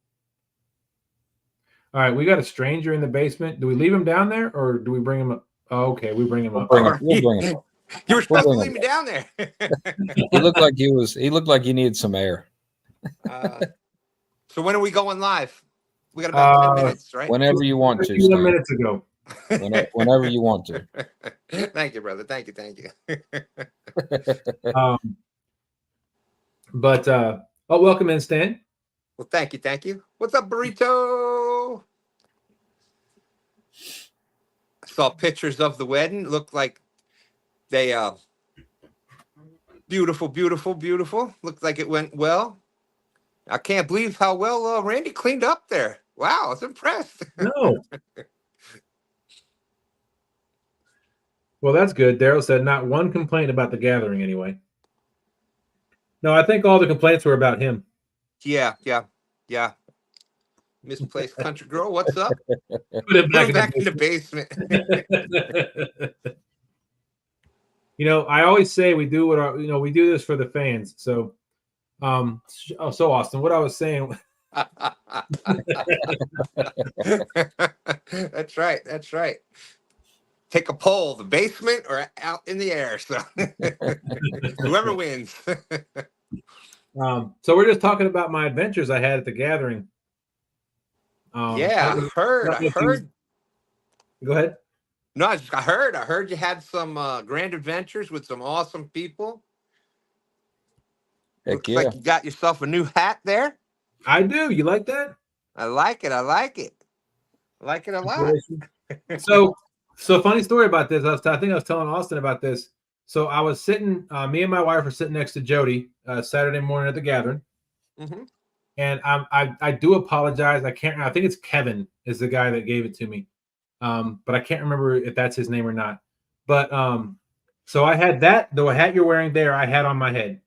All right, we got a stranger in the basement. Do we leave him down there or do we bring him up? Oh, okay, we bring him up. We'll bring him up. You were supposed to bring leave him me down there. He looked like he looked like he needed some air. So when are we going live? We got about 10 minutes, right? Whenever you want to. 51 minutes ago. Whenever you want to. Thank you, brother. Thank you. Welcome in, Stan. Well, thank you. What's up, burrito? I saw pictures of the wedding. Looked like they beautiful. Looked like it went well. I can't believe how well Randy cleaned up there. Wow, I was impressed. No. Well, that's good. Darrell said not one complaint about the gathering anyway. No, I think all the complaints were about him. Yeah. Misplaced country girl, what's up? Put him back in the basement. I always say we do we do this for the fans. So, so Austin, what I was saying. That's right. Take a poll, the basement or out in the air. So whoever wins. So we're just talking about my adventures I had at the gathering. I heard. Go ahead. No, I heard you had some grand adventures with some awesome people. Looks like you got yourself a new hat there. I do. You like that? I like it. I like it a lot. So funny story about this. I think I was telling Austin about this. So I was sitting, me and my wife were sitting next to Jodi Saturday morning at the gathering. Mm-hmm. And I do apologize. I think it's Kevin is the guy that gave it to me. But I can't remember if that's his name or not. But so I had the hat you're wearing there, I had on my head.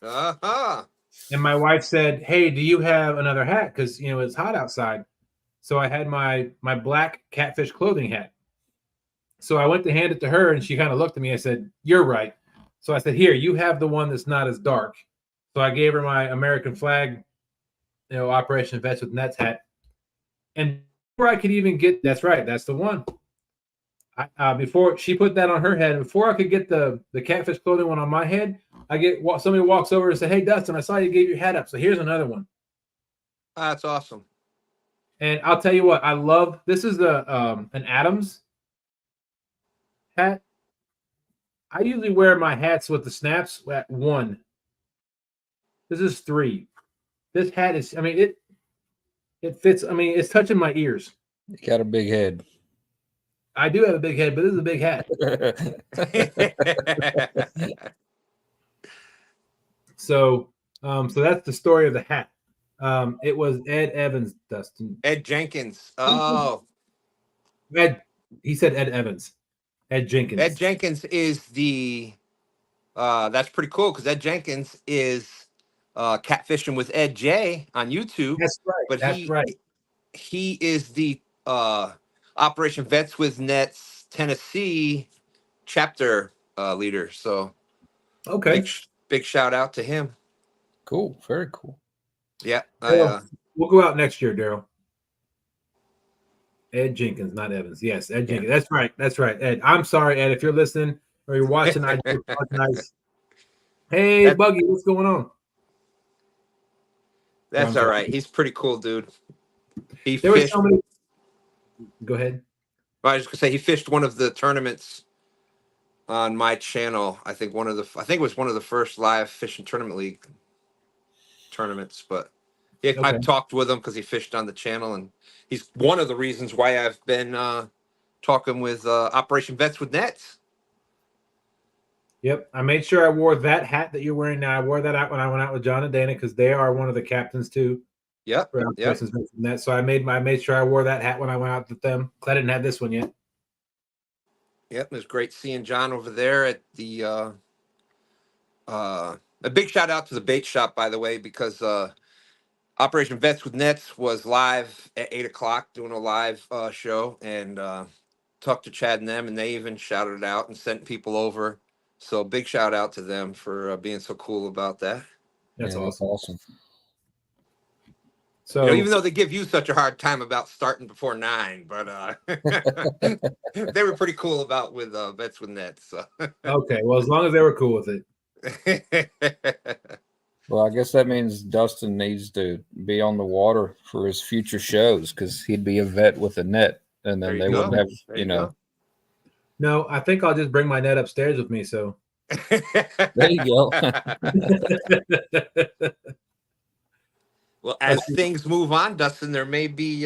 Uh-huh. And my wife said, "Hey, do you have another hat? Because it's hot outside." So I had my black catfish clothing hat. So I went to hand it to her, and she kind of looked at me. I said, "You're right." So I said, "Here, you have the one that's not as dark." So I gave her my American flag, Operation Vets with Nets hat. And before I could even get, that's right, that's the one. Before she put that on her head, and before I could get the catfish clothing one on my head, somebody walks over and said, "Hey, Dustin, I saw you gave your hat up. So here's another one." That's awesome. And I'll tell you what, I love, this is an Adams hat. I usually wear my hats with the snaps at 1. This is 3. This hat is, it fits. It's touching my ears. You got a big head. I do have a big head, but this is a big hat. So that's the story of the hat. It was Ed Evans, Dustin. Ed Jenkins. Oh. He said Ed Evans. Ed Jenkins. Ed Jenkins is that's pretty cool because Ed Jenkins is Catfishing with Ed J on YouTube. That's right. But right. He is the Operation Vets with Nets Tennessee chapter leader. So okay. Big shout out to him. Cool. Very cool. Yeah. We'll go out next year, Darrell. Ed Jenkins, not Evans. Yes, Ed Jenkins. Yeah. That's right. Ed. I'm sorry, Ed, if you're listening or you're watching. I do apologize. Hey, Buggy, what's going on? That's all right. He's pretty cool, dude. Go ahead. I was just gonna say he fished one of the tournaments on my channel. I think it was one of the first live fishing tournament league tournaments. But yeah, okay. I've talked with him because he fished on the channel, and he's one of the reasons why I've been talking with Operation Vets with Nets. Yep, I made sure I wore that hat that you're wearing now. I wore that out when I went out with John and Dana because they are one of the captains too. Yep. So I made sure I wore that hat when I went out with them because I didn't have this one yet. Yep, it was great seeing John over there at the. A big shout out to the bait shop, by the way, because Operation Vets with Nets was live at 8:00 doing a live show, and talked to Chad and them, and they even shouted it out and sent people over. So big shout out to them for being so cool about that. That's awesome. So even though they give you such a hard time about starting before 9, but they were pretty cool about with vets with nets. So. okay, well, as long as they were cool with it. Well, I guess that means Dustin needs to be on the water for his future shows because he'd be a vet with a net, and There then you they go. wouldn't have, There you you know. No, I think I'll just bring my net upstairs with me. So There you go. Well, as things move on, Dustin, there may be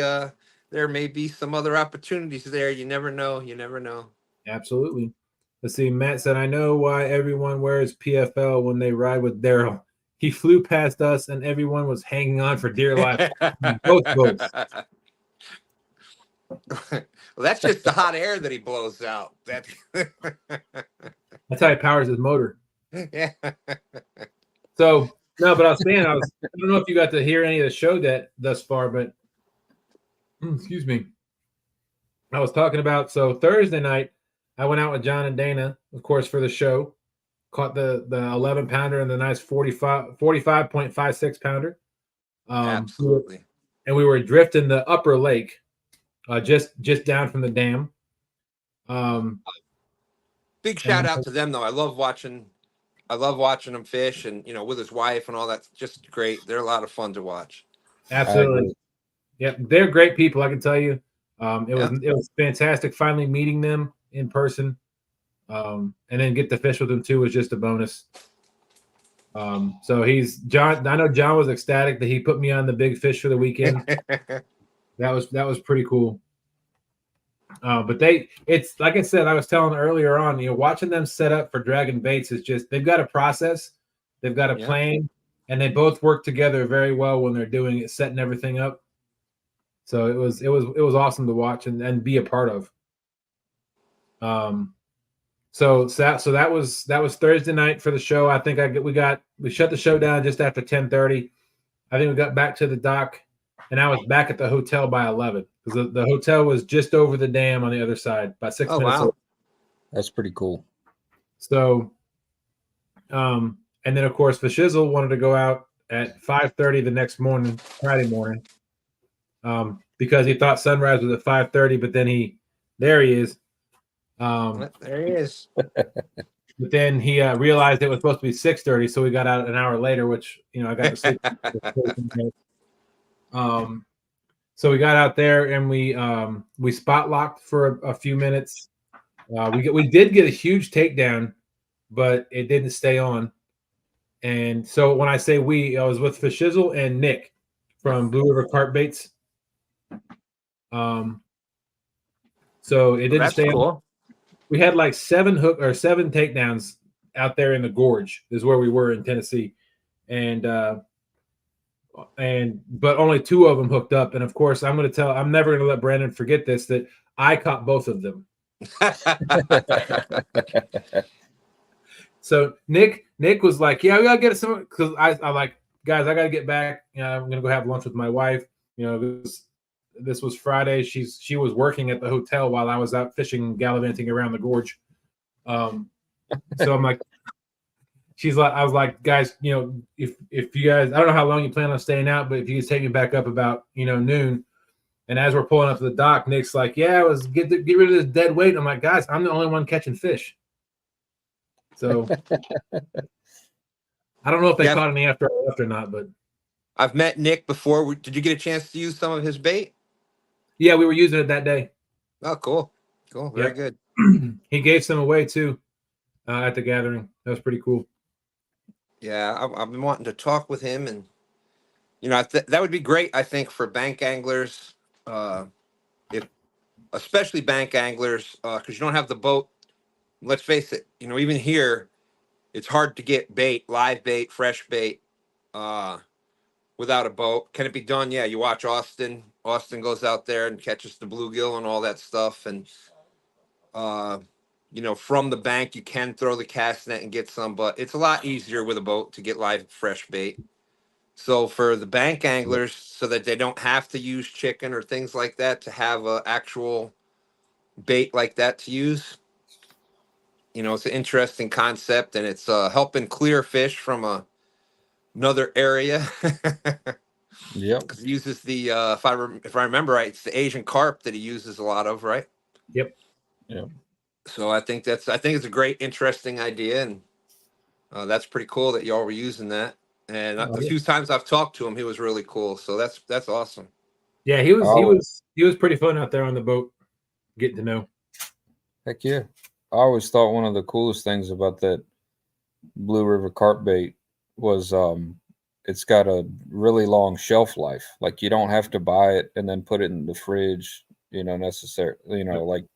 some other opportunities there. You never know. You never know. Absolutely. Let's see. Matt said, I know why everyone wears PFL when they ride with Darrell. He flew past us and everyone was hanging on for dear life. Both boats. Well, that's just the hot air that he blows out. That's That's how he powers his motor. yeah. So no, but I was saying, I don't know if you got to hear any of the show that thus far, but excuse me. I was talking about, so Thursday night, I went out with John and Dana, of course, for the show. Caught the 11 pounder and the nice 45.56 pounder. Absolutely. And we were drifting the upper lake, just down from the dam. Big shout out to them though. I love watching them fish, and with his wife and all that. Just great. They're a lot of fun to watch. Absolutely. Yeah, they're great people, I can tell you. It was fantastic finally meeting them in person. And then get to fish with him too was just a bonus. So John. I know John was ecstatic that he put me on the big fish for the weekend. That was pretty cool. But it's like I said, I was telling earlier on, watching them set up for dragging baits is just, they've got a process, they've got a plan, and they both work together very well when they're doing it, setting everything up. So it was awesome to watch and be a part of. So that was Thursday night for the show. I think we shut the show down just after 10:30. I think we got back to the dock, and I was back at the hotel by 11 because the hotel was just over the dam on the other side by 6 minutes. Wow. That's pretty cool. So, and then of course Fishizzle wanted to go out at 5:30 the next morning, Friday morning, because he thought sunrise was at 5:30, but then there he is. There he is. But then he realized it was supposed to be 6:30, so we got out an hour later, which I got to sleep. So we got out there and we spot locked for a few minutes. We did get a huge takedown, but it didn't stay on. And so when I say I was with Fishizzle and Nick from Blue River Carp Baits. So it didn't stay on. We had like 7 takedowns out there in the gorge is where we were in Tennessee. But only 2 of them hooked up. And of course, I'm never going to let Brandon forget this, that I caught both of them. So Nick was like, yeah, we got to get some, because I like, guys, I got to get back. I'm going to go have lunch with my wife. This was Friday. She was working at the hotel while I was out fishing, gallivanting around the gorge. So I'm like, I was like, guys, if you guys, I don't know how long you plan on staying out, but if you could take me back up about, noon. And as we're pulling up to the dock, Nick's like, yeah, it was get rid of this dead weight. And I'm like, guys, I'm the only one catching fish. So I don't know if they caught any after I left or not, but I've met Nick before. Did you get a chance to use some of his bait? Yeah, we were using it that day. Oh, cool. Very good. He gave some away too at the gathering. That was pretty cool. Yeah, I've been wanting to talk with him, and that would be great. I think for bank anglers, especially bank anglers, because you don't have the boat. Let's face it. Even here, it's hard to get bait, live bait, fresh bait, without a boat. Can it be done? Yeah, you watch Austin. Austin goes out there and catches the bluegill and all that stuff, and from the bank you can throw the cast net and get some, but it's a lot easier with a boat to get live fresh bait. So for the bank anglers, so that they don't have to use chicken or things like that, to have a actual bait like that to use, it's an interesting concept, and it's helping clear fish from another area. Yep. because he uses the if I remember right, it's the Asian carp that he uses a lot of, right? Yep. Yep. So I think it's a great, interesting idea, and that's pretty cool that y'all were using that. And Oh, the yeah. few times I've talked to him, he was really cool. So that's awesome. Yeah, he was Oh. pretty fun out there on the boat, getting to know. Heck yeah. I always thought one of the coolest things about that Blue River carp bait was it's got a really long shelf life. Like you don't have to buy it and then put it in the fridge, necessarily, like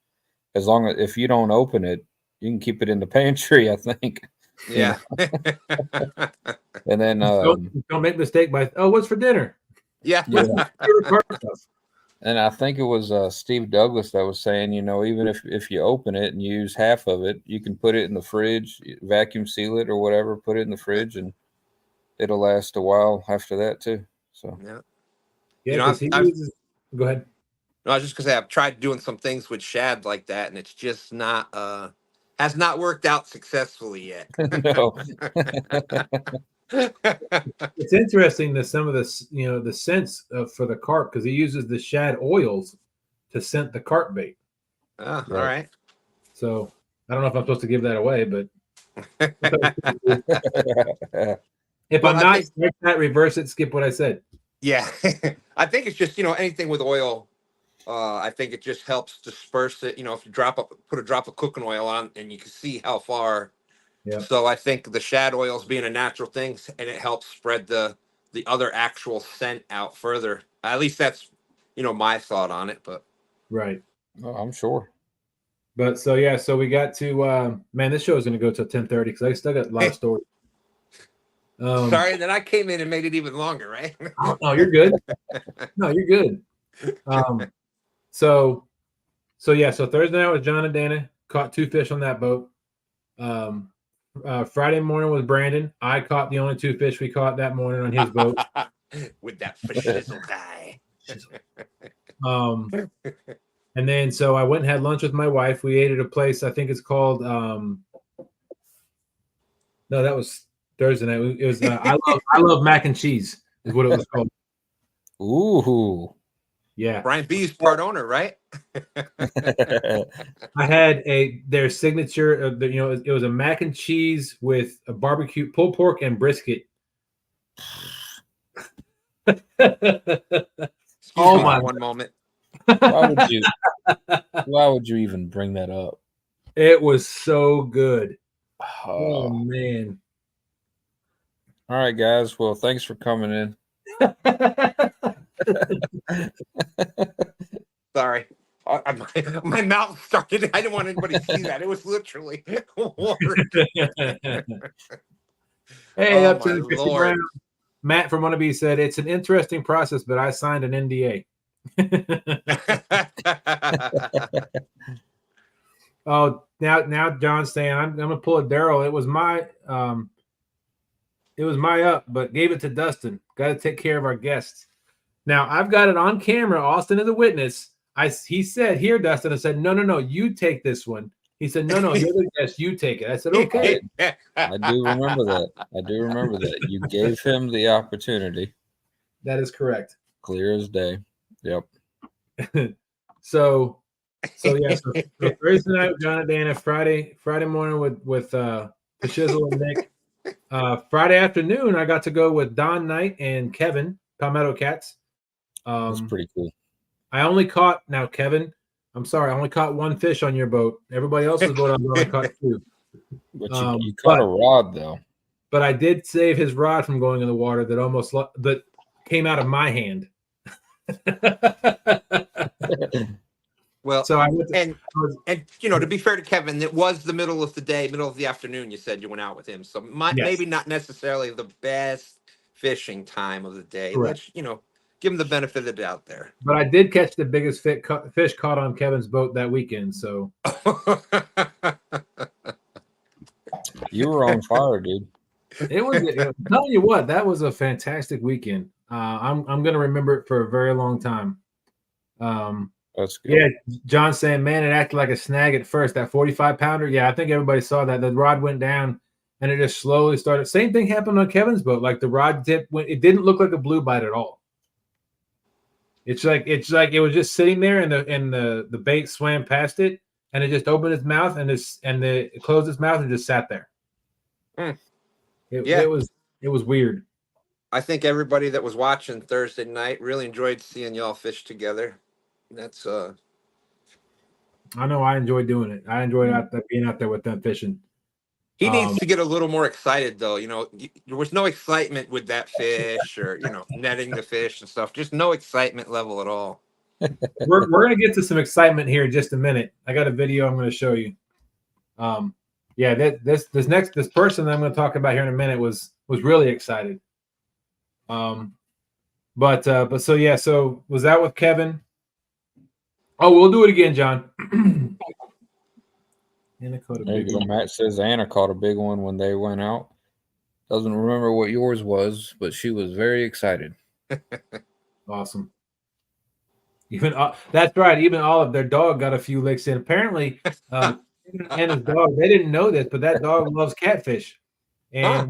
as long as if you don't open it, you can keep it in the pantry, I think. Yeah. And then Don't make a mistake by what's for dinner? Yeah. And I think it was Steve Douglas that was saying, even if you open it and you use half of it, you can put it in the fridge, vacuum seal it or whatever, put it in the fridge, and it'll last a while after that too. So Yeah. Yeah, because go ahead. No, I was just gonna say I've tried doing some things with shad like that, and it's just not has not worked out successfully yet. no. It's interesting that some of the scents for the carp, because he uses the shad oils to scent the carp bait. All right. So I don't know if I'm supposed to give that away, but if I'm not, strike that, reverse it, skip what I said. Yeah, I think it's just anything with oil. I think it just helps disperse it. If you put a drop of cooking oil on, and you can see how far. Yeah. So I think the shad oils being a natural thing, and it helps spread the other actual scent out further. At least that's my thought on it. But right. Oh, I'm sure. But so yeah, so we got to man, this show is going to go till 10:30 because I still got a lot of stories. Sorry, then I came in and made it even longer, right? No, you're good. No, you're good. So Thursday night was John and Dana, caught 2 fish on that boat. Friday morning was Brandon. I caught the only 2 fish we caught that morning on his boat. With that fishizzle guy. And then so I went and had lunch with my wife. We ate at a place, I think it's called no, that was Thursday night. It was I love mac and cheese is what it was called. Ooh. Yeah. Brian B's part owner, right? I had their signature, it was a mac and cheese with a barbecue pulled pork and brisket. Oh my! One moment. Why would you even bring that up? It was so good. Oh man! All right, guys. Well, thanks for coming in. Sorry. My mouth started. I didn't want anybody to see that. It was literally water. Hey, up to the 50 round. Matt from Wannabe said it's an interesting process, but I signed an NDA. Oh, now John's saying I'm gonna pull a Darrell. It was my up, but gave it to Dustin. Got to take care of our guests. Now I've got it on camera. Austin is a witness. He said, "Here, Dustin." I said, "No, you take this one." He said, "No, you're the guest. You take it." I said, "Okay." I do remember that. You gave him the opportunity. That is correct. Clear as day. Yep. So Thursday night with John and Dana, Friday morning with the Shizzle and Nick. Friday afternoon, I got to go with Don Knight and Kevin, Palmetto Cats. That's pretty cool. I only caught Kevin. I'm sorry, I only caught 1 fish on your boat. Everybody else's boat, I only caught 2. But you caught a rod though. But I did save his rod from going in the water that came out of my hand. Well, so and to be fair to Kevin, it was the middle of the day, middle of the afternoon. You said you went out with him, so maybe not necessarily the best fishing time of the day. Correct. Let's give him the benefit of the doubt there. But I did catch the biggest fish caught on Kevin's boat that weekend. So you were on fire, dude. I'm telling you what, that was a fantastic weekend. I'm gonna remember it for a very long time. That's good. Yeah, John's saying, man, it acted like a snag at first. That 45-pounder. Yeah, I think everybody saw that. The rod went down and it just slowly started. Same thing happened on Kevin's boat. Like the rod tip it didn't look like a blue bite at all. It's like it was just sitting there, and the bait swam past it, and it just opened its mouth it closed its mouth and just sat there. Mm. It Yeah. it was weird. I think everybody that was watching Thursday night really enjoyed seeing y'all fish together. That's I know I enjoyed doing it. I enjoyed being out there with them fishing. he needs to get a little more excited, though. You know, there was no excitement with that fish or, you know, netting the fish and stuff. Just no excitement level at all. We're gonna get to some excitement here in just a minute. I got a video I'm gonna show you. Yeah, this person that I'm gonna talk about here in a minute was really excited. But so yeah, so was that with Kevin? Oh, we'll do it again, John. Anna caught a There big you go. one. Matt says Anna caught a big one when they went out. Doesn't remember what yours was, but she was very excited. Awesome. Even that's right. Even Olive, their dog, got a few licks in. Apparently, Anna's dog. They didn't know this, but that dog loves catfish. And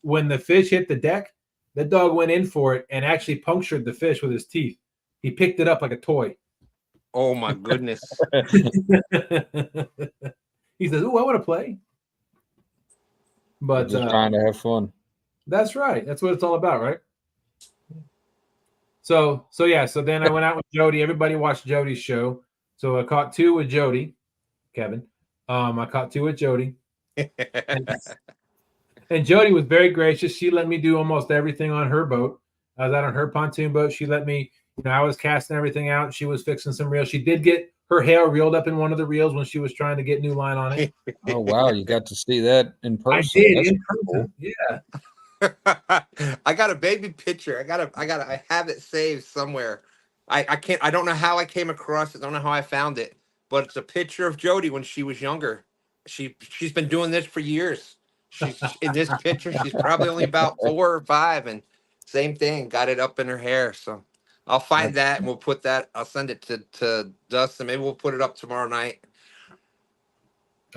when the fish hit the deck, the dog went in for it and actually punctured the fish with his teeth. He picked it up like a toy. Oh my goodness. He says, "Oh, I want to play." But just trying to have fun. That's right. That's what it's all about, right? So yeah. So then I went out with Jodi. Everybody watched Jodi's show. So I caught 2 with Jodi, Kevin. I caught 2 with Jodi. And Jodi was very gracious. She let me do almost everything on her boat. I was out on her pontoon boat. She let me, I was casting everything out. She was fixing some reels. She did get her hair reeled up in one of the reels when she was trying to get new line on it. Oh, wow. You got to see that in person. I did. That's In cool. person. Yeah. I got a baby picture. I have it saved somewhere. I don't know how I came across it. I don't know how I found it, but it's a picture of Jodi when she was younger. She's been doing this for years. She's in this picture. She's probably only about 4 or 5, and same thing. Got it up in her hair. So I'll find that and we'll put that. I'll send it to Dustin. Maybe we'll put it up tomorrow night.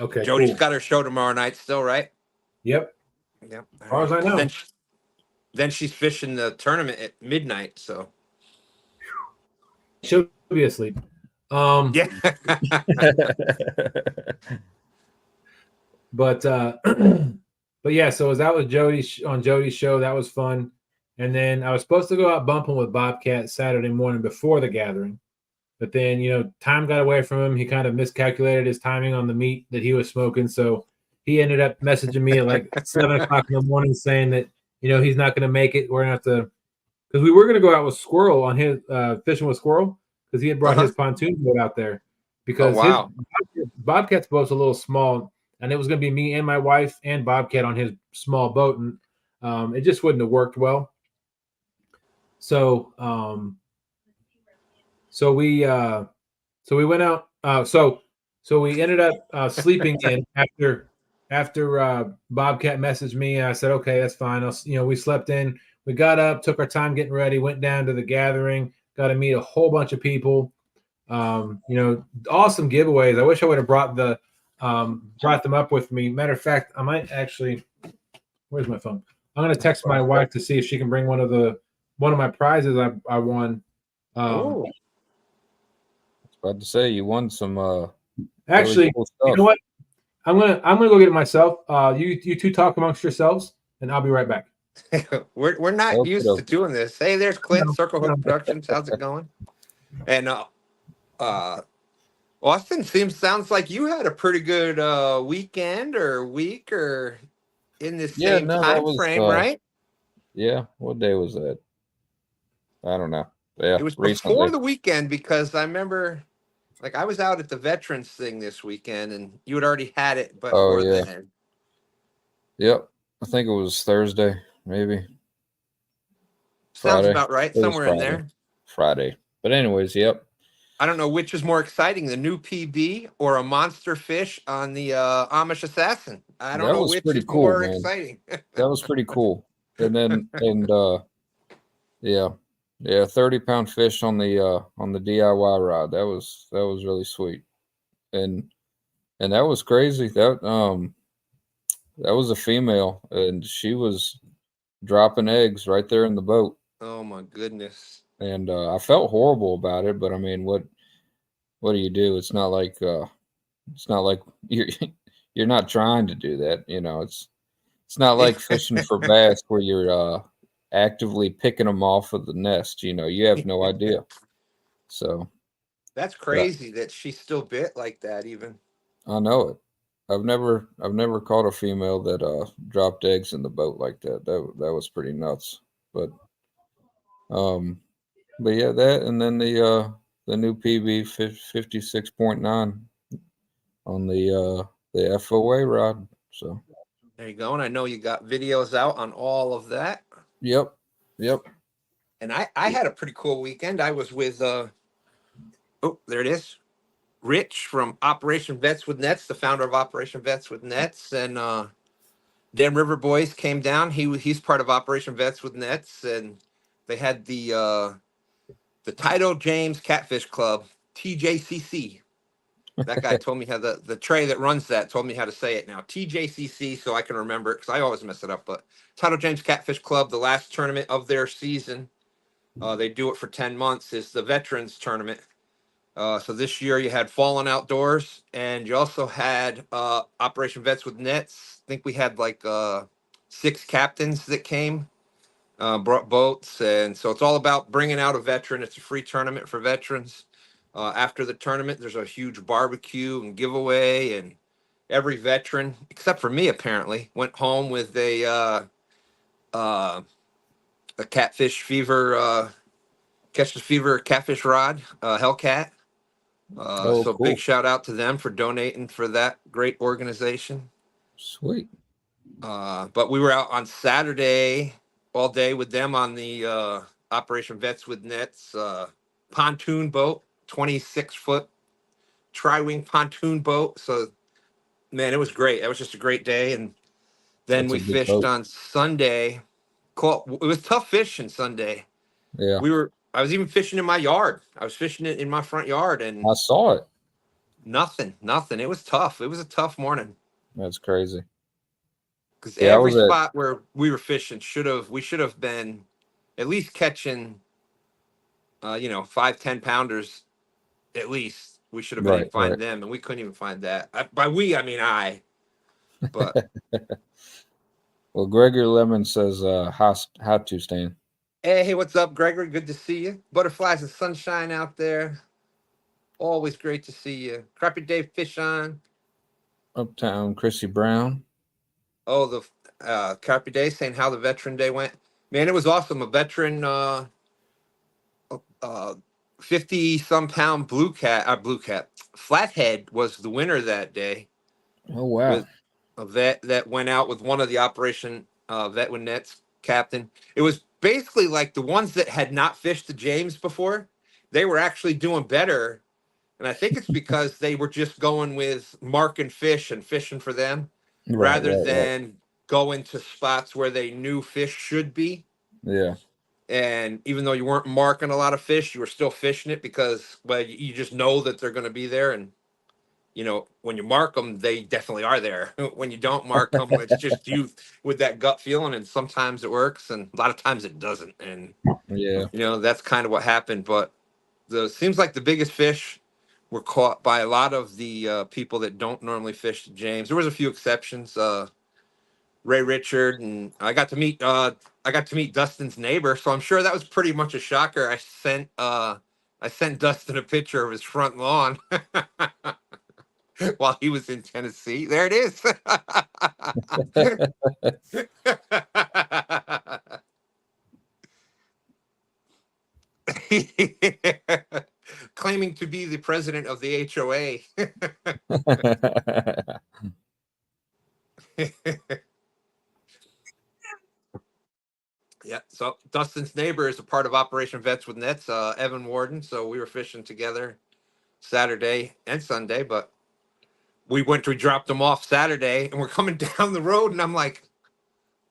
Okay. Jodi's Cool. got her show tomorrow night still, right? Yep. Yep. As far as I know. Then she's fishing the tournament at midnight. So She'll be asleep. yeah. But yeah, so as that was on Jodi's show, that was fun. And then I was supposed to go out bumping with Bobcat Saturday morning before the gathering. But then, time got away from him. He kind of miscalculated his timing on the meat that he was smoking. So he ended up messaging me at like 7 o'clock in the morning saying that, he's not going to make it. We're going to have to, because we were going to go out with Squirrel on his fishing with Squirrel, because he had brought his pontoon boat out there. Because his Bobcat's boat's a little small, and it was going to be me and my wife and Bobcat on his small boat, and it just wouldn't have worked well. So we went out. So we ended up sleeping in after Bobcat messaged me. And I said, okay, that's fine. We slept in. We got up, took our time getting ready, went down to the gathering, got to meet a whole bunch of people. Awesome giveaways. I wish I would have brought them up with me. Matter of fact, I might actually. Where's my phone? I'm gonna text my wife to see if she can bring one of my prizes I won. I was about to say you won some. Actually, really cool stuff. You know what? I'm gonna go get it myself. You two talk amongst yourselves, and I'll be right back. We're not used to doing this. Hey, there's Clint, Circle Hook Productions. How's it going? And Austin sounds like you had a pretty good weekend or week or in the same time frame, right? Yeah. What day was that? I don't know. Yeah, It was recently. before the weekend, because I remember, like, I was out at the Veterans thing this weekend, and you had already had it before then. Yep, I think it was Thursday, maybe. Sounds Friday. about right, somewhere in there. Friday. But anyways, yep. I don't know which is more exciting, the new PB or a monster fish on the Amish Assassin. I don't know which is more exciting. That was pretty cool. And then 30-pound fish on the DIY rod. That was really sweet. And that was crazy. That was a female, and she was dropping eggs right there in the boat. Oh my goodness. and I felt horrible about it. But I mean, what do you do? It's not like you're you're not trying to do that. You know, it's not like fishing for bass where you're actively picking them off of the nest. You know, you have no idea. So That's but crazy that she still bit like that. Even I know it. I've never caught a female that dropped eggs in the boat like that. That was pretty nuts. But um but yeah, that and then the new PB 56.9 on the F.O.A. rod. So there you go. And I know you got videos out on all of that. yep. Yep. And I had a pretty cool weekend. I was with oh, there it is. Rich from Operation Vets with Nets, the founder of Operation Vets with Nets, and Dan River Boys came down. He's part of Operation Vets with Nets, and they had the Tidal James Catfish Club, TJCC. That guy told me how the Trey that runs that told me how to say it now, TJCC, so I can remember it because I always mess it up. But Tidal James Catfish Club, the last tournament of their season, they do it for 10 months, is the Veterans Tournament. So this year you had Fallen Outdoors, and you also had Operation Vets with Nets. I think we had like 6 captains that came, brought boats, and so it's all about bringing out a veteran. It's a free tournament for veterans. After the tournament, there's a huge barbecue and giveaway, and every veteran, except for me apparently, went home with a catfish fever, catch the fever catfish rod, Hellcat. Oh, So big cool. shout out to them for donating for that great organization. Sweet. But we were out on Saturday all day with them on the Operation Vets with Nets pontoon boat, 26-foot tri-wing pontoon boat. So man, it was great. It was just a great day. And then That's a we big fished boat. on Sunday. It was tough fishing Sunday. Yeah. I was even fishing in my yard. I was fishing it in my front yard, and I saw it. nothing. It was tough. It was a tough morning. That's crazy. Because Yeah, I every was at spot where we were fishing we should have been at least catching 5-10 pounders at least. We should have been able right, to right. find them, and we couldn't even find that. By we I mean I. But Well, Gregory Lemon says how to Stan. hey, what's up, Gregory? Good to see you. Butterflies and sunshine out there. Always great to see you. Crappy Dave Fish on. Uptown Chrissy Brown. Oh, the Crappy Day saying how the Veteran Day went. Man, it was awesome. A veteran 50 some pound blue cat flathead was the winner that day, Oh wow. with a vet that went out with one of the Operation Vet with Nets captain. It was basically like the ones that had not fished the James before, they were actually doing better. And I think it's because they were just going with marking fish and fishing for them Right, rather right, right. than going to spots where they knew fish should be. Yeah. And even though you weren't marking a lot of fish, you were still fishing it because, well, you just know that they're going to be there. And, when you mark them, they definitely are there. When you don't mark them, it's just you with that gut feeling. And sometimes it works and a lot of times it doesn't. And, Yeah. that's kind of what happened. But seems like the biggest fish were caught by a lot of the people that don't normally fish the James. There was a few exceptions. Ray Richard, and I got to meet Dustin's neighbor, so I'm sure that was pretty much a shocker. I sent Dustin a picture of his front lawn while he was in Tennessee. There it is. Claiming to be the president of the HOA. Yeah, so Dustin's neighbor is a part of Operation Vets with Nets, Evan Warden. So we were fishing together Saturday and Sunday, but we dropped him off Saturday, and we're coming down the road, and I'm like,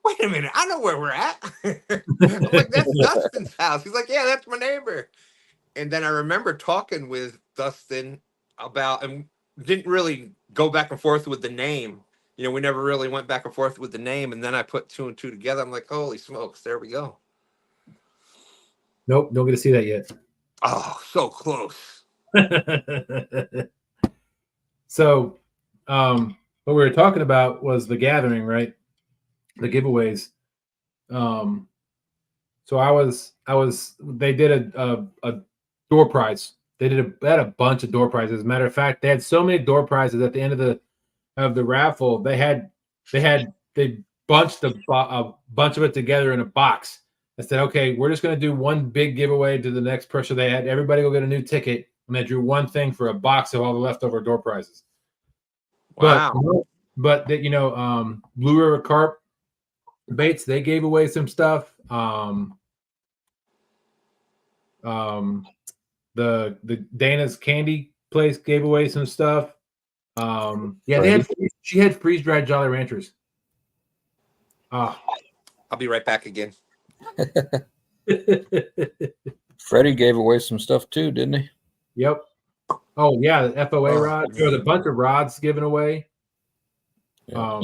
wait a minute, I know where we're at. I'm like, that's Dustin's house. He's like, yeah, that's my neighbor. And then I remember talking with Dustin about, and didn't really go back and forth with the name. We never really went back and forth with the name. And then I put 2 and 2 together. I'm like, holy smokes, there we go. Nope, don't get to see that yet. Oh, so close. So, what we were talking about was the gathering, right? The giveaways. So they did a door prize. They had a bunch of door prizes. As a matter of fact, they had so many door prizes at the end of the raffle. They bunched a bunch of it together in a box. I said, okay, we're just going to do one big giveaway to the next person. They had everybody go get a new ticket, and they drew one thing for a box of all the leftover door prizes. Wow. But Blue River Carp Baits, they gave away some stuff. The Dana's Candy place gave away some stuff. She had freeze dried Jolly Ranchers. I'll be right back again. Freddie gave away some stuff too, didn't he? Yep. Oh yeah, the F.O.A. rod. There was a bunch of rods given away. Yeah.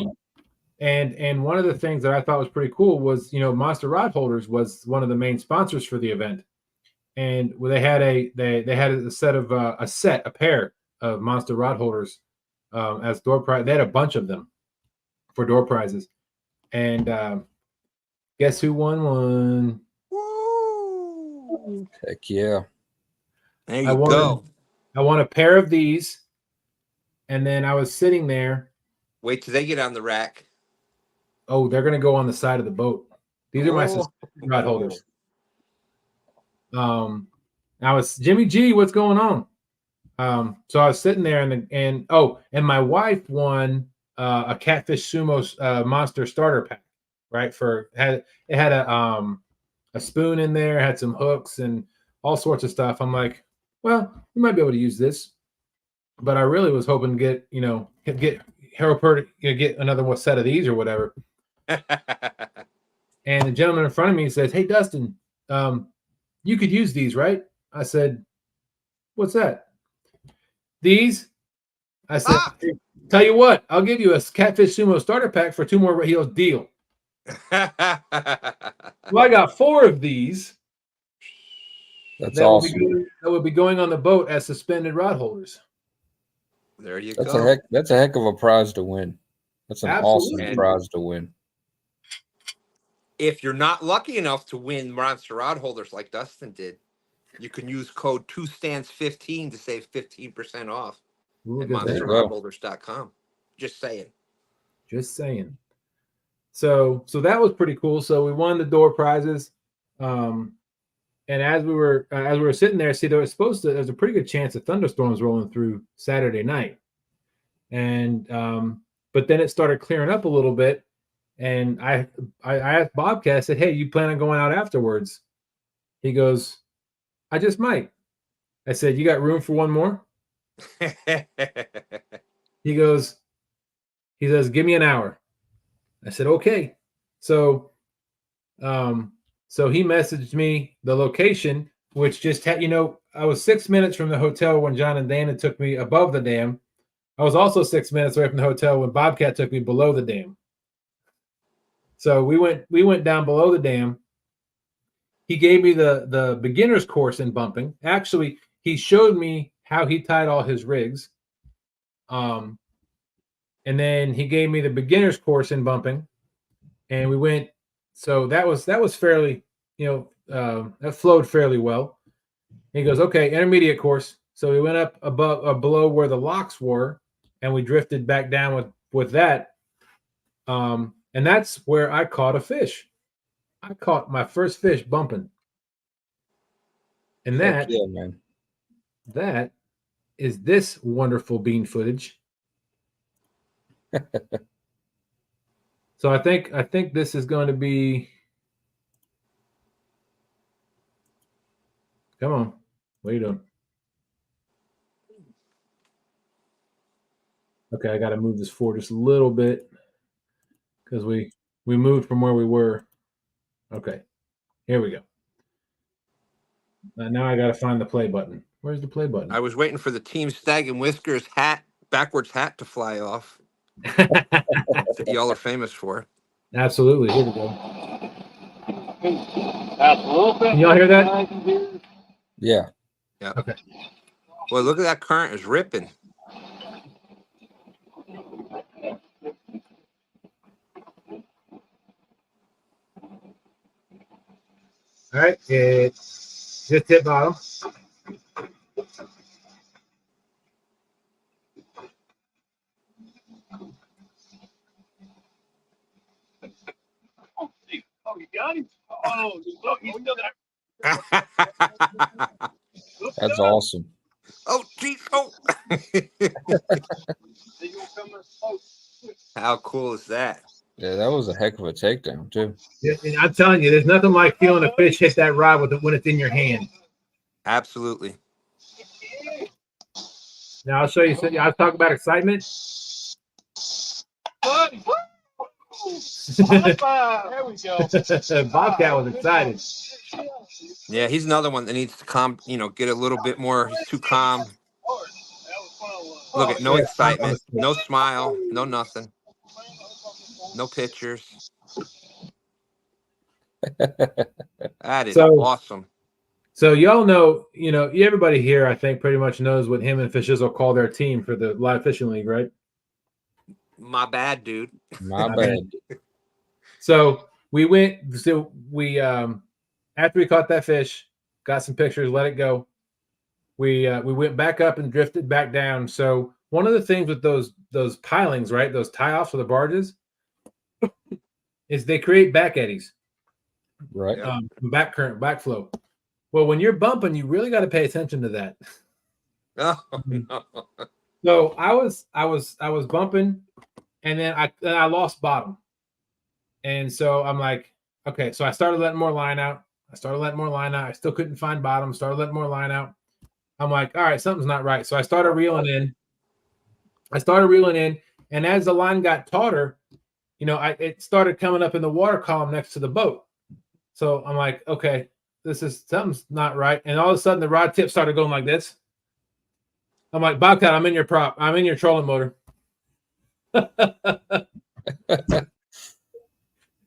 And one of the things that I thought was pretty cool was, Monster Rod Holders was one of the main sponsors for the event, and they had a pair of Monster Rod Holders as door prize. They had a bunch of them for door prizes, and guess who won one? Woo! Heck yeah! There you go. I won a pair of these, and then I was sitting there. Wait till they get on the rack. Oh, they're going to go on the side of the boat. These are my suspended rod holders. I was Jimmy G. What's going on? So I was sitting there, and my wife won a Catfish Sumo Monster starter pack, right? It had a spoon in there, had some hooks and all sorts of stuff. I'm like, well, we might be able to use this, but I really was hoping to get another set of these or whatever. And the gentleman in front of me says, "Hey, Dustin, you could use these, right?" I said, "What's that?" "These." I said, "Hey, tell you what, I'll give you a Catfish Sumo starter pack for 2 more." He goes, "Deal." Well, I got 4 of these. That's awesome. That will be going on the boat as suspended rod holders. There you go. That's a heck of a prize to win. That's an awesome prize to win. If you're not lucky enough to win Monster Rod Holders like Dustin did, you can use code 2stands15 to save 15% off at monsterrodholders.com. Just saying. So that was pretty cool. So we won the door prizes. And as we were sitting there, there's a pretty good chance of thunderstorms rolling through Saturday night. And but then it started clearing up a little bit. And I asked Bobcat, I said, "Hey, you plan on going out afterwards?" He goes, "I just might." I said, "You got room for one more?" He says, "Give me an hour." I said, "Okay." So he messaged me the location, which just had, I was 6 minutes from the hotel when John and Dana took me above the dam. I was also 6 minutes away from the hotel when Bobcat took me below the dam. So we went down below the dam. He gave me the beginner's course in bumping. Actually, he showed me how he tied all his rigs. And then he gave me the beginner's course in bumping, and we went. So that was fairly, that flowed fairly well. And he goes, "Okay, intermediate course." So we went up below where the locks were, and we drifted back down with that. And that's where I caught a fish. I caught my first fish bumping. And that is this wonderful bean footage. So I think this is going to be. Come on. What are you doing? Okay, I got to move this forward just a little bit because we moved from where we were. Okay, here we go. Now I got to find the play button. Where's the play button? I was waiting for the Team Snaggin Whiskers backwards hat to fly off. That's what y'all are famous for. Absolutely. Here we go. That's a little bit. Can y'all hear that? Yeah. Yeah. Okay. Well, look at that current is ripping. All right. It's just hit bottom. Oh, you got him? Oh, look, he's still there. That's awesome. Oh, geez. Oh. How cool is that? Yeah, that was a heck of a takedown too. Yeah, and I'm telling you, there's nothing like feeling a fish hit that rod with it when it's in your hand. Absolutely. Now I'll show you. I'll talk about excitement. There we go. Bobcat was excited. Yeah, he's another one that needs to get a little bit more. He's too calm. Look at no excitement, no smile, no nothing, no pictures. That is awesome. So y'all know, everybody here, I think, pretty much knows what him and Fishes will call their team for the live fishing league, right? My bad, dude. My bad. So we went. So we after we caught that fish, got some pictures, let it go. We went back up and drifted back down. So one of the things with those pilings, right, those tie-offs for the barges, is they create back eddies, Right. back current, backflow. Well, when you're bumping, you really got to pay attention to that. Oh, no. So I was bumping, and then I lost bottom, and so I'm like, okay. So I started letting more line out. I still couldn't find bottom. Started letting more line out. I'm like, all right, something's not right. So I started reeling in. And as the line got tauter, it started coming up in the water column next to the boat. So I'm like, okay, something's not right. And all of a sudden, the rod tip started going like this. I'm like, Bobcat, I'm in your prop. I'm in your trolling motor.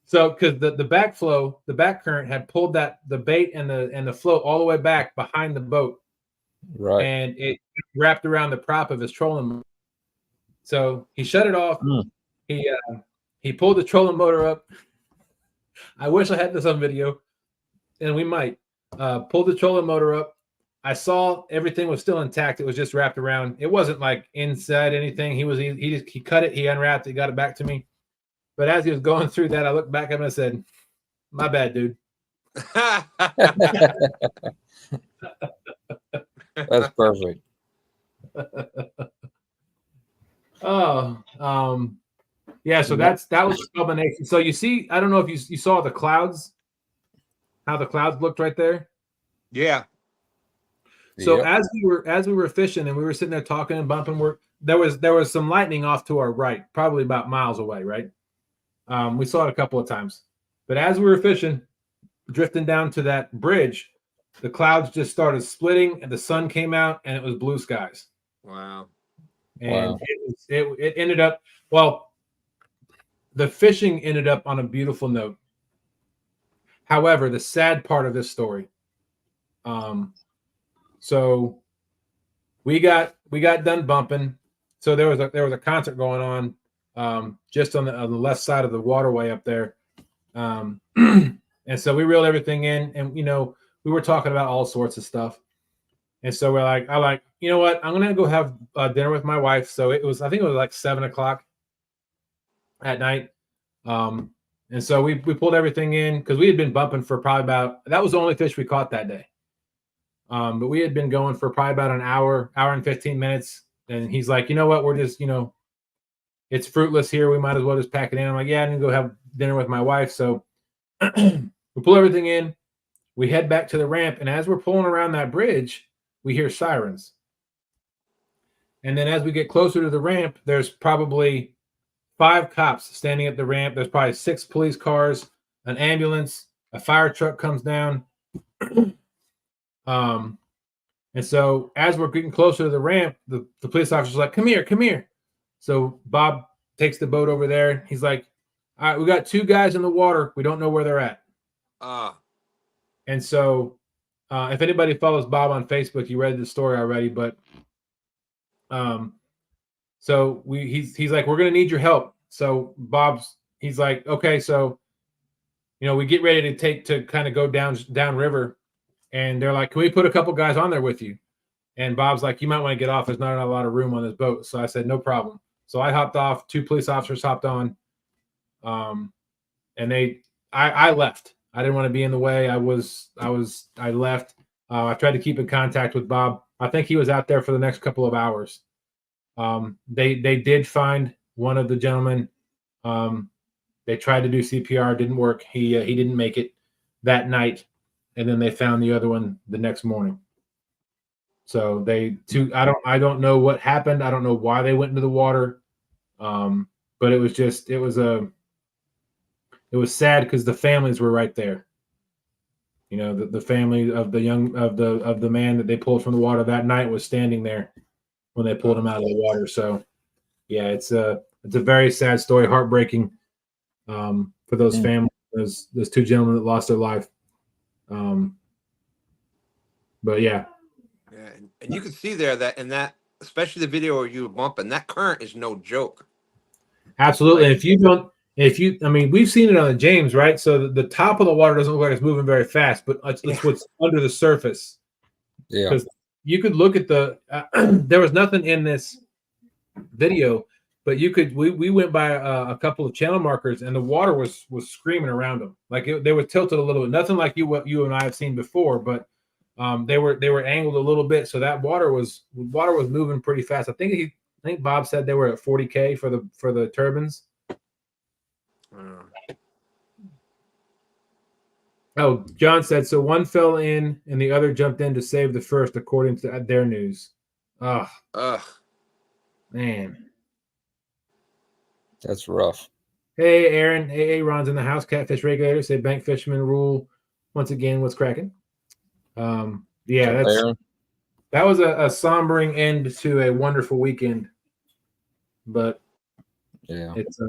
So, because the backflow, the back current had pulled the bait and the float all the way back behind the boat. Right. And it wrapped around the prop of his trolling motor. So he shut it off. He pulled the trolling motor up. I wish I had this on video, and we might. Pulled the trolling motor up. I saw everything was still intact. It was just wrapped around. It wasn't like inside anything. He cut it. He unwrapped it. Got it back to me. But as he was going through that, I looked back at him and I said, "My bad, dude." That's perfect. Yeah. So that was the combination. So you see, I don't know if you saw the clouds, how the clouds looked right there. Yeah. So as we were fishing and we were sitting there talking and bumping, there was some lightning off to our right, probably about miles away, right? We saw it a couple of times, but as we were fishing, drifting down to that bridge, the clouds just started splitting and the sun came out and it was blue skies. Wow. And it ended up, well, the fishing ended up on a beautiful note. However, the sad part of this story, so we got done bumping. So there was a concert going on just on the left side of the waterway up there. And so we reeled everything in, and we were talking about all sorts of stuff. And so I like, you know what? I'm gonna go have dinner with my wife. So I think it was like 7:00 at night. And so we pulled everything in because we had been bumping for probably that was the only fish we caught that day. But we had been going for probably about an hour and 15 minutes. And he's like, you know what? We're just, it's fruitless here. We might as well just pack it in. I'm like, yeah, I'm gonna go have dinner with my wife. So we pull everything in. We head back to the ramp. And as we're pulling around that bridge, we hear sirens. And then as we get closer to the ramp, there's probably 5 cops standing at the ramp. There's probably 6 police cars, an ambulance, a fire truck comes down. And so as we're getting closer to the ramp, the police officer's like, come here. So Bob takes the boat over there. He's like, all right, we got 2 guys in the water. We don't know where they're at. And so, if anybody follows Bob on Facebook, you read the story already. But so he's like, we're gonna need your help. So he's like, okay, so we get ready to kind of go down river, and they're like, can we put a couple guys on there with you? And Bob's like, you might want to get off. There's not a lot of room on this boat. So I said, no problem. So I hopped off. 2 police officers hopped on. And I left. I didn't want to be in the way. I left. I tried to keep in contact with Bob. I think he was out there for the next couple of hours. They did find one of the gentlemen. They tried to do CPR, didn't work. He didn't make it that night, and then they found the other one the next morning. So I don't know what happened. I don't know why they went into the water. But it was sad because the families were right there. The family of the man that they pulled from the water that night was standing there when they pulled him out of the water. So yeah, it's a very sad story, heartbreaking for those families, those 2 gentlemen that lost their life. But yeah. Yeah, and you can see there that in that, especially the video where you were bumping, that current is no joke. Absolutely. And I mean, we've seen it on the James, right? So the top of the water doesn't look like it's moving very fast, but it's what's under the surface. Yeah. Because you could look at there was nothing in this video, but we went by a couple of channel markers, and the water was screaming around them. Like they were tilted a little bit. Nothing like what you and I have seen before, but they were angled a little bit. So that water was moving pretty fast. I think Bob said they were at 40K for the turbines. Oh, John said, so one fell in and the other jumped in to save the first, according to their news. Oh, man. That's rough. Hey, Aaron. Hey, Ron's in the house. Catfish regulators say bank fisherman rule. Once again, what's cracking? Yeah, that was a sombering end to a wonderful weekend. But yeah, it's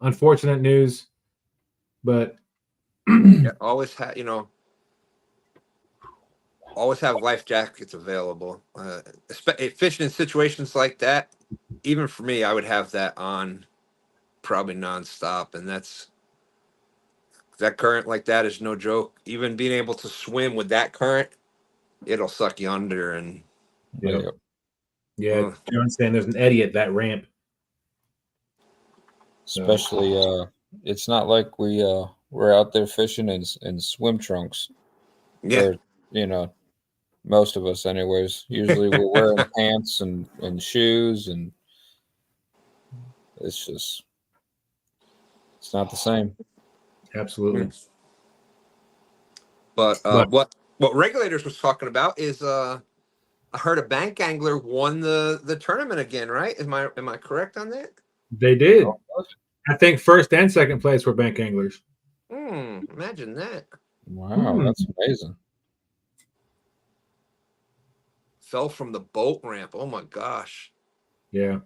unfortunate news. But always have life jackets available. Fishing in situations like that, even for me, I would have that on probably nonstop. And that current like that is no joke. Even being able to swim with that current, it'll suck you under. And yeah, John's saying there's an eddy at that ramp. Especially, it's not like we're out there fishing in swim trunks. Yeah. Or, most of us anyways. Usually we're wearing pants and shoes, and it's not the same. Absolutely. But what regulators was talking about is I heard a bank angler won the tournament again, right? Am I correct on that? They did. I think first and second place were bank anglers. Imagine that. Wow, that's amazing. Fell from the boat ramp. Oh my gosh. Yeah.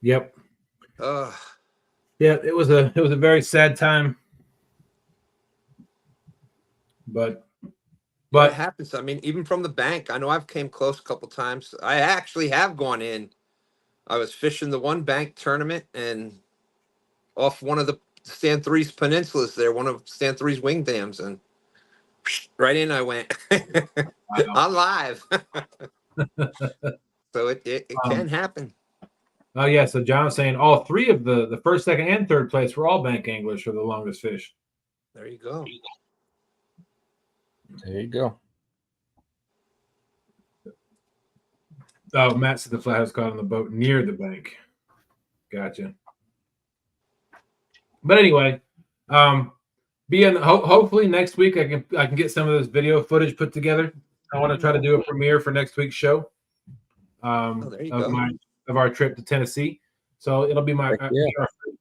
Yep. Yeah, it was a very sad time. But it happens. I mean, even from the bank, I know I've came close a couple times. I actually have gone in. I was fishing the one bank tournament and off one of the Stand 3's peninsulas there, one of Stand 3's wing dams, and right in I went. I'm live. So it can happen. Oh yeah, so John's saying all 3 of the first, second, and third place were all bank anglers for the longest fish. There you go. There you go. Oh, Matt said the flathead caught on the boat near the bank. Gotcha. But anyway, hopefully next week I can get some of this video footage put together. I want to try to do a premiere for next week's show. Of our trip to Tennessee. So it'll be my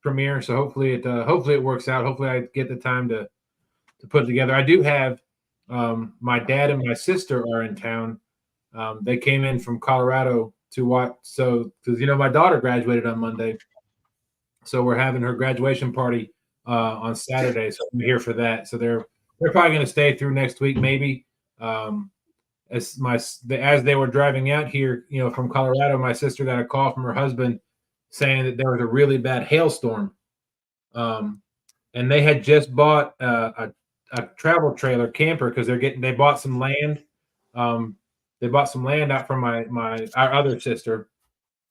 premiere. So hopefully it works out. Hopefully I get the time to put it together. I do have my dad and my sister are in town. They came in from Colorado to watch. So because my daughter graduated on Monday, so we're having her graduation party on Saturday, so I'm here for that. So they're probably going to stay through next week, maybe. As they were driving out here, from Colorado, my sister got a call from her husband saying that there was a really bad hailstorm, and they had just bought a travel trailer camper because they bought some land. They bought some land out from our other sister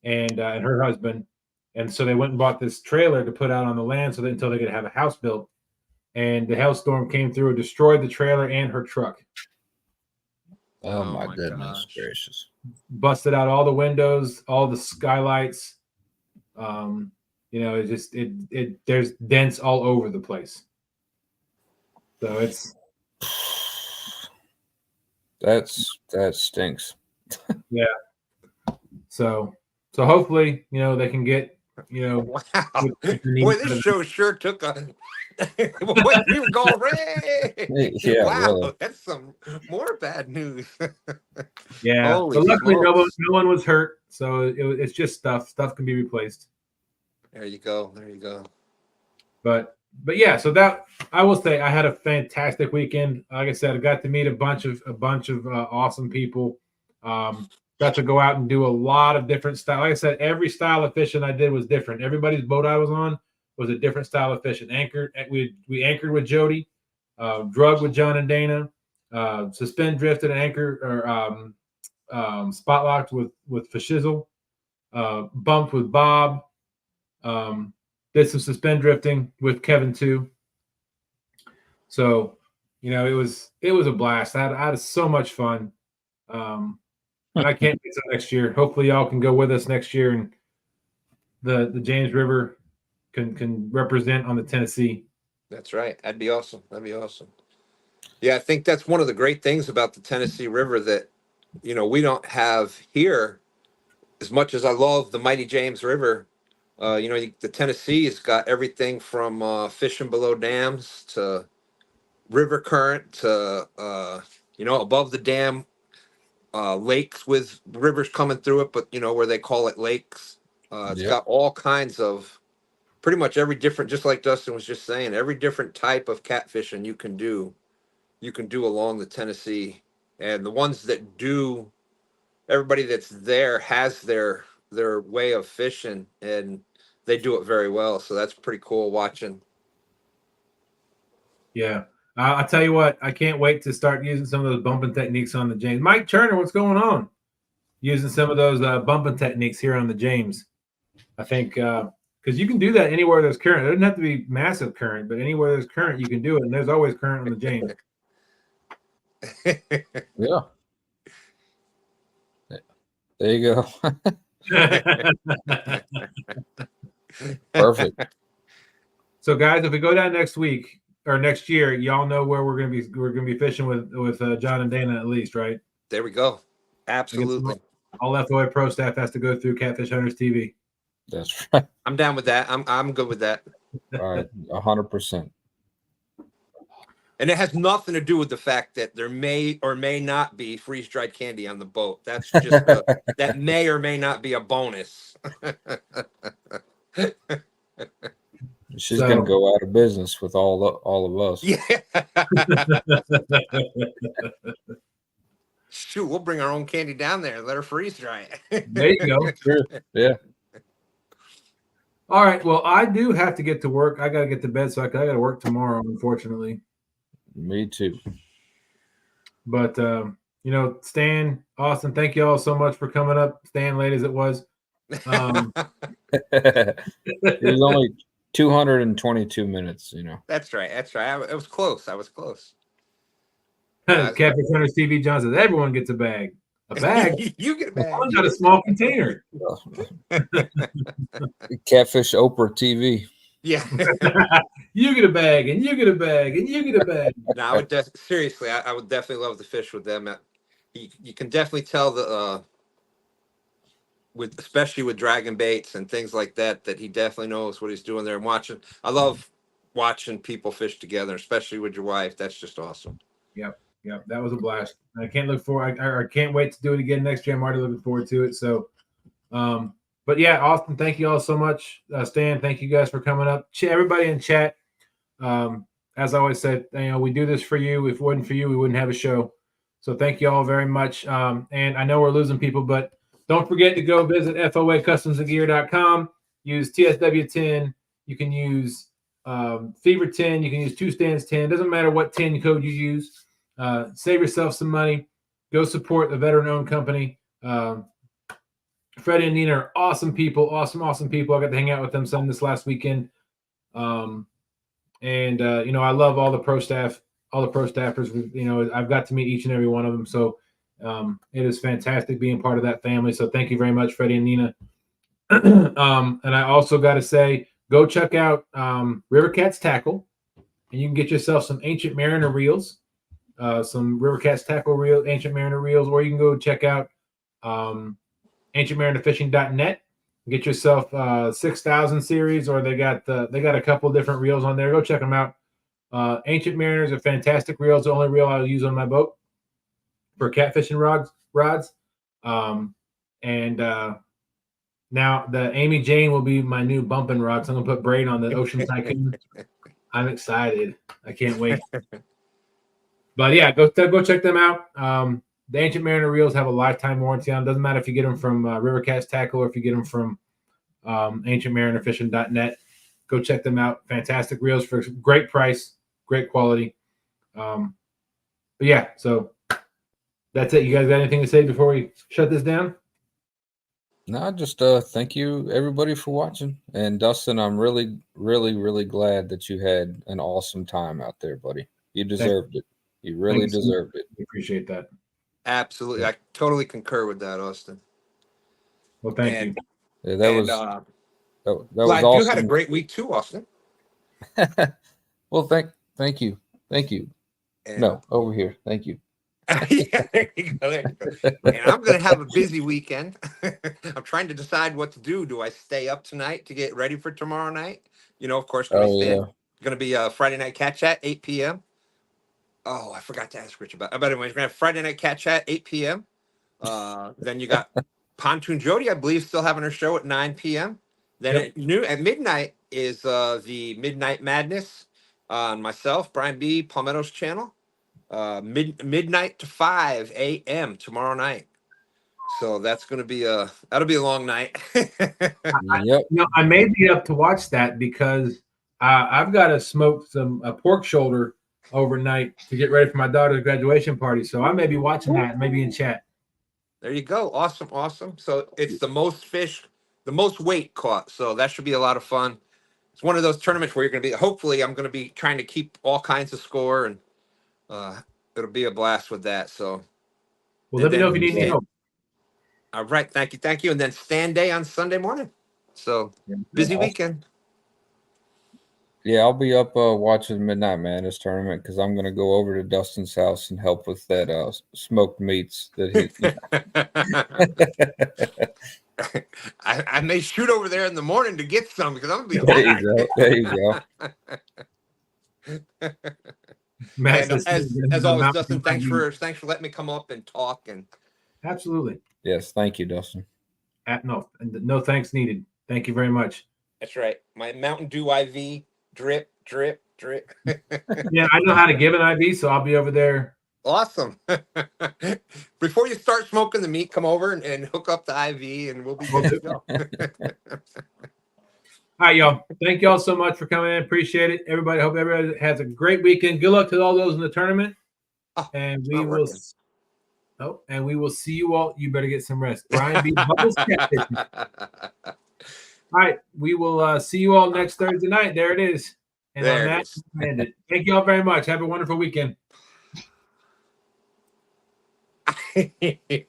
and her husband, and so they went and bought this trailer to put out on the land so that until they could have a house built. And the hailstorm came through and destroyed the trailer and her truck. Oh my goodness gracious! Busted out all the windows, all the skylights. There's dents all over the place. So that stinks. Yeah. So hopefully, they can get, Wow. Boy, this show sure took a. Boy, we were going red. Yeah, wow, really. That's some more bad news. Yeah, Holy but luckily no smokes. one was hurt, so it's just stuff. Stuff can be replaced. There you go. But yeah, so that I will say I had a fantastic weekend. Like I said, I got to meet a bunch of awesome people. Got to go out and do a lot of different style. Like I said, every style of fishing I did was different. Everybody's boat I was on was a different style of fishing. We anchored with Jodi, drug with John and Dana, suspend drifted and anchor or spot locked with Fishizzle, bumped with Bob, did some suspend drifting with Kevin too. So, it was a blast. I had so much fun. And I can't wait till next year. Hopefully y'all can go with us next year and the James River can represent on the Tennessee. That's right. That'd be awesome. Yeah, I think that's one of the great things about the Tennessee River that, we don't have here. As much as I love the mighty James River, the Tennessee's got everything from fishing below dams to river current to, above the dam, lakes with rivers coming through it, but, where they call it lakes. It's got all kinds of pretty much every different, just like Dustin was just saying, every different type of catfishing you can do along the Tennessee. And the ones that do, everybody that's there has their way of fishing, and they do it very well. So that's pretty cool watching. Yeah. I'll tell you what, I can't wait to start using some of those bumping techniques on the James. Mike Turner, what's going on? Using some of those bumping techniques here on the James. I think because you can do that anywhere there's current. It doesn't have to be massive current, but anywhere there's current, you can do it. And there's always current on the James. Yeah. There you go. Perfect. So, guys, if we go down next week or next year, y'all know where we're gonna be fishing with John and Dana at least, right? There we go. Absolutely. All F.O.A. pro staff has to go through Catfish Hunters TV. That's right. I'm down with that. I'm good with that. All right, 100%. And it has nothing to do with the fact that there may or may not be freeze-dried candy on the boat. That's just that may or may not be a bonus. She's going to go out of business with all of us. Yeah. Shoot, we'll bring our own candy down there and let her freeze-dry it. There you go. Sure. Yeah. All right. Well, I do have to get to work. I got to get to bed, so I got to work tomorrow, unfortunately. Me too. But, Stan, Austin, thank you all so much for coming up. Stan, late as it was. It was only 222 minutes, That's right. It was close. I was close. Catfish Hunters TV John says, everyone gets a bag. A bag? You get a bag. One's got a small container. Catfish Oprah TV. Yeah. You get a bag, and you get a bag, and you get a bag. No, I would seriously, I would definitely love to fish with them. You can definitely tell especially with dragon baits and things like that he definitely knows what he's doing there. And I love watching people fish together, especially with your wife. That's just awesome. Yep, that was a blast. I can't look forward. I can't wait to do it again next year. I'm already looking forward to it. So, but yeah, Austin, thank you all so much. Stan, thank you guys for coming up. Everybody in chat, As I always said, we do this for you. If it wasn't for you, we wouldn't have a show. So thank you all very much. And I know we're losing people, but don't forget to go visit FOAcustomsandgear.com. Use TSW10. You can use Fever 10. You can use 2 Stands 10. Doesn't matter what 10 code you use. Save yourself some money. Go support a veteran-owned company. Freddie and Nina are awesome people. Awesome people. I got to hang out with them some this last weekend. I love all the pro staff, all the pro staffers. I've got to meet each and every one of them. So it is fantastic being part of that family. So thank you very much, Freddie and Nina. And I also got to say, go check out River Cats Tackle, and you can get yourself some Ancient Mariner reels, some River Cats Tackle reel, Ancient Mariner reels, or you can go check out ancientmarinerfishing.net. Get yourself 6,000 series, or they got a couple different reels on there. Go check them out. Ancient Mariners are fantastic reels. The only reel I'll use on my boat for catfishing rods. Now the Amy Jane will be my new bumping rod. So I'm gonna put braid on the Ocean Tycoon. I'm excited. I can't wait. But yeah, go check them out. The Ancient Mariner reels have a lifetime warranty on. Doesn't matter if you get them from River Cats Tackle or if you get them from ancientmarinerfishing.net. Go check them out. Fantastic reels for great price, great quality. But yeah, so that's it. You guys got anything to say before we shut this down? No, just thank you everybody for watching. And Dustin, I'm really, really, really glad that you had an awesome time out there, buddy. You deserved it. You really deserved it. We appreciate that. Absolutely. I totally concur with that, Austin. Well, thank you. Yeah, that was glad awesome. you had a great week too, Austin. Well, thank you. And, no, over here. Thank you. Yeah, there you go. And I'm going to have a busy weekend. I'm trying to decide what to do. Do I stay up tonight to get ready for tomorrow night? Of course, going to be a Friday night cat chat, 8 p.m. Oh, I forgot to ask Rich about it. But anyway, we're going to have Friday night cat chat, 8 p.m. Then you got Pontoon Jodi, I believe, still having her show at 9 p.m. Then at midnight is the Midnight Madness on myself, Brian B. Palmetto's channel. Midnight to 5 a.m. tomorrow night. So that's going to be that'll be a long night. I may be up to watch that because I've got to smoke a pork shoulder overnight to get ready for my daughter's graduation party. So I may be watching that, maybe in chat. There you go. Awesome. So it's the most fish, the most weight caught. So that should be a lot of fun. It's one of those tournaments where you're going to be, hopefully I'm going to be trying to keep all kinds of score, and it'll be a blast with that. So let me know if you need any help. All right. Thank you. And then stand day on Sunday morning. So busy weekend. Yeah, I'll be up watching Midnight Madness tournament because I'm going to go over to Dustin's house and help with that smoked meats that he. I may shoot over there in the morning to get some because I'm going to be There you go. Matt, as always, Dustin, thanks for letting me come up and talk. And absolutely. Yes, thank you, Dustin. No thanks needed. Thank you very much. That's right. My Mountain Dew IV. Drip. Yeah, I know how to give an IV, so I'll be over there. Awesome. Before you start smoking the meat, come over and hook up the IV, and we'll be good to go. All right, y'all. Thank y'all so much for coming in. Appreciate it. Everybody, hope everybody has a great weekend. Good luck to all those in the tournament. And we will see you all. You better get some rest. Brian B. Bubbles Catfishing. All right, we will see you all next Thursday night. There it is. And on that, thank you all very much. Have a wonderful weekend.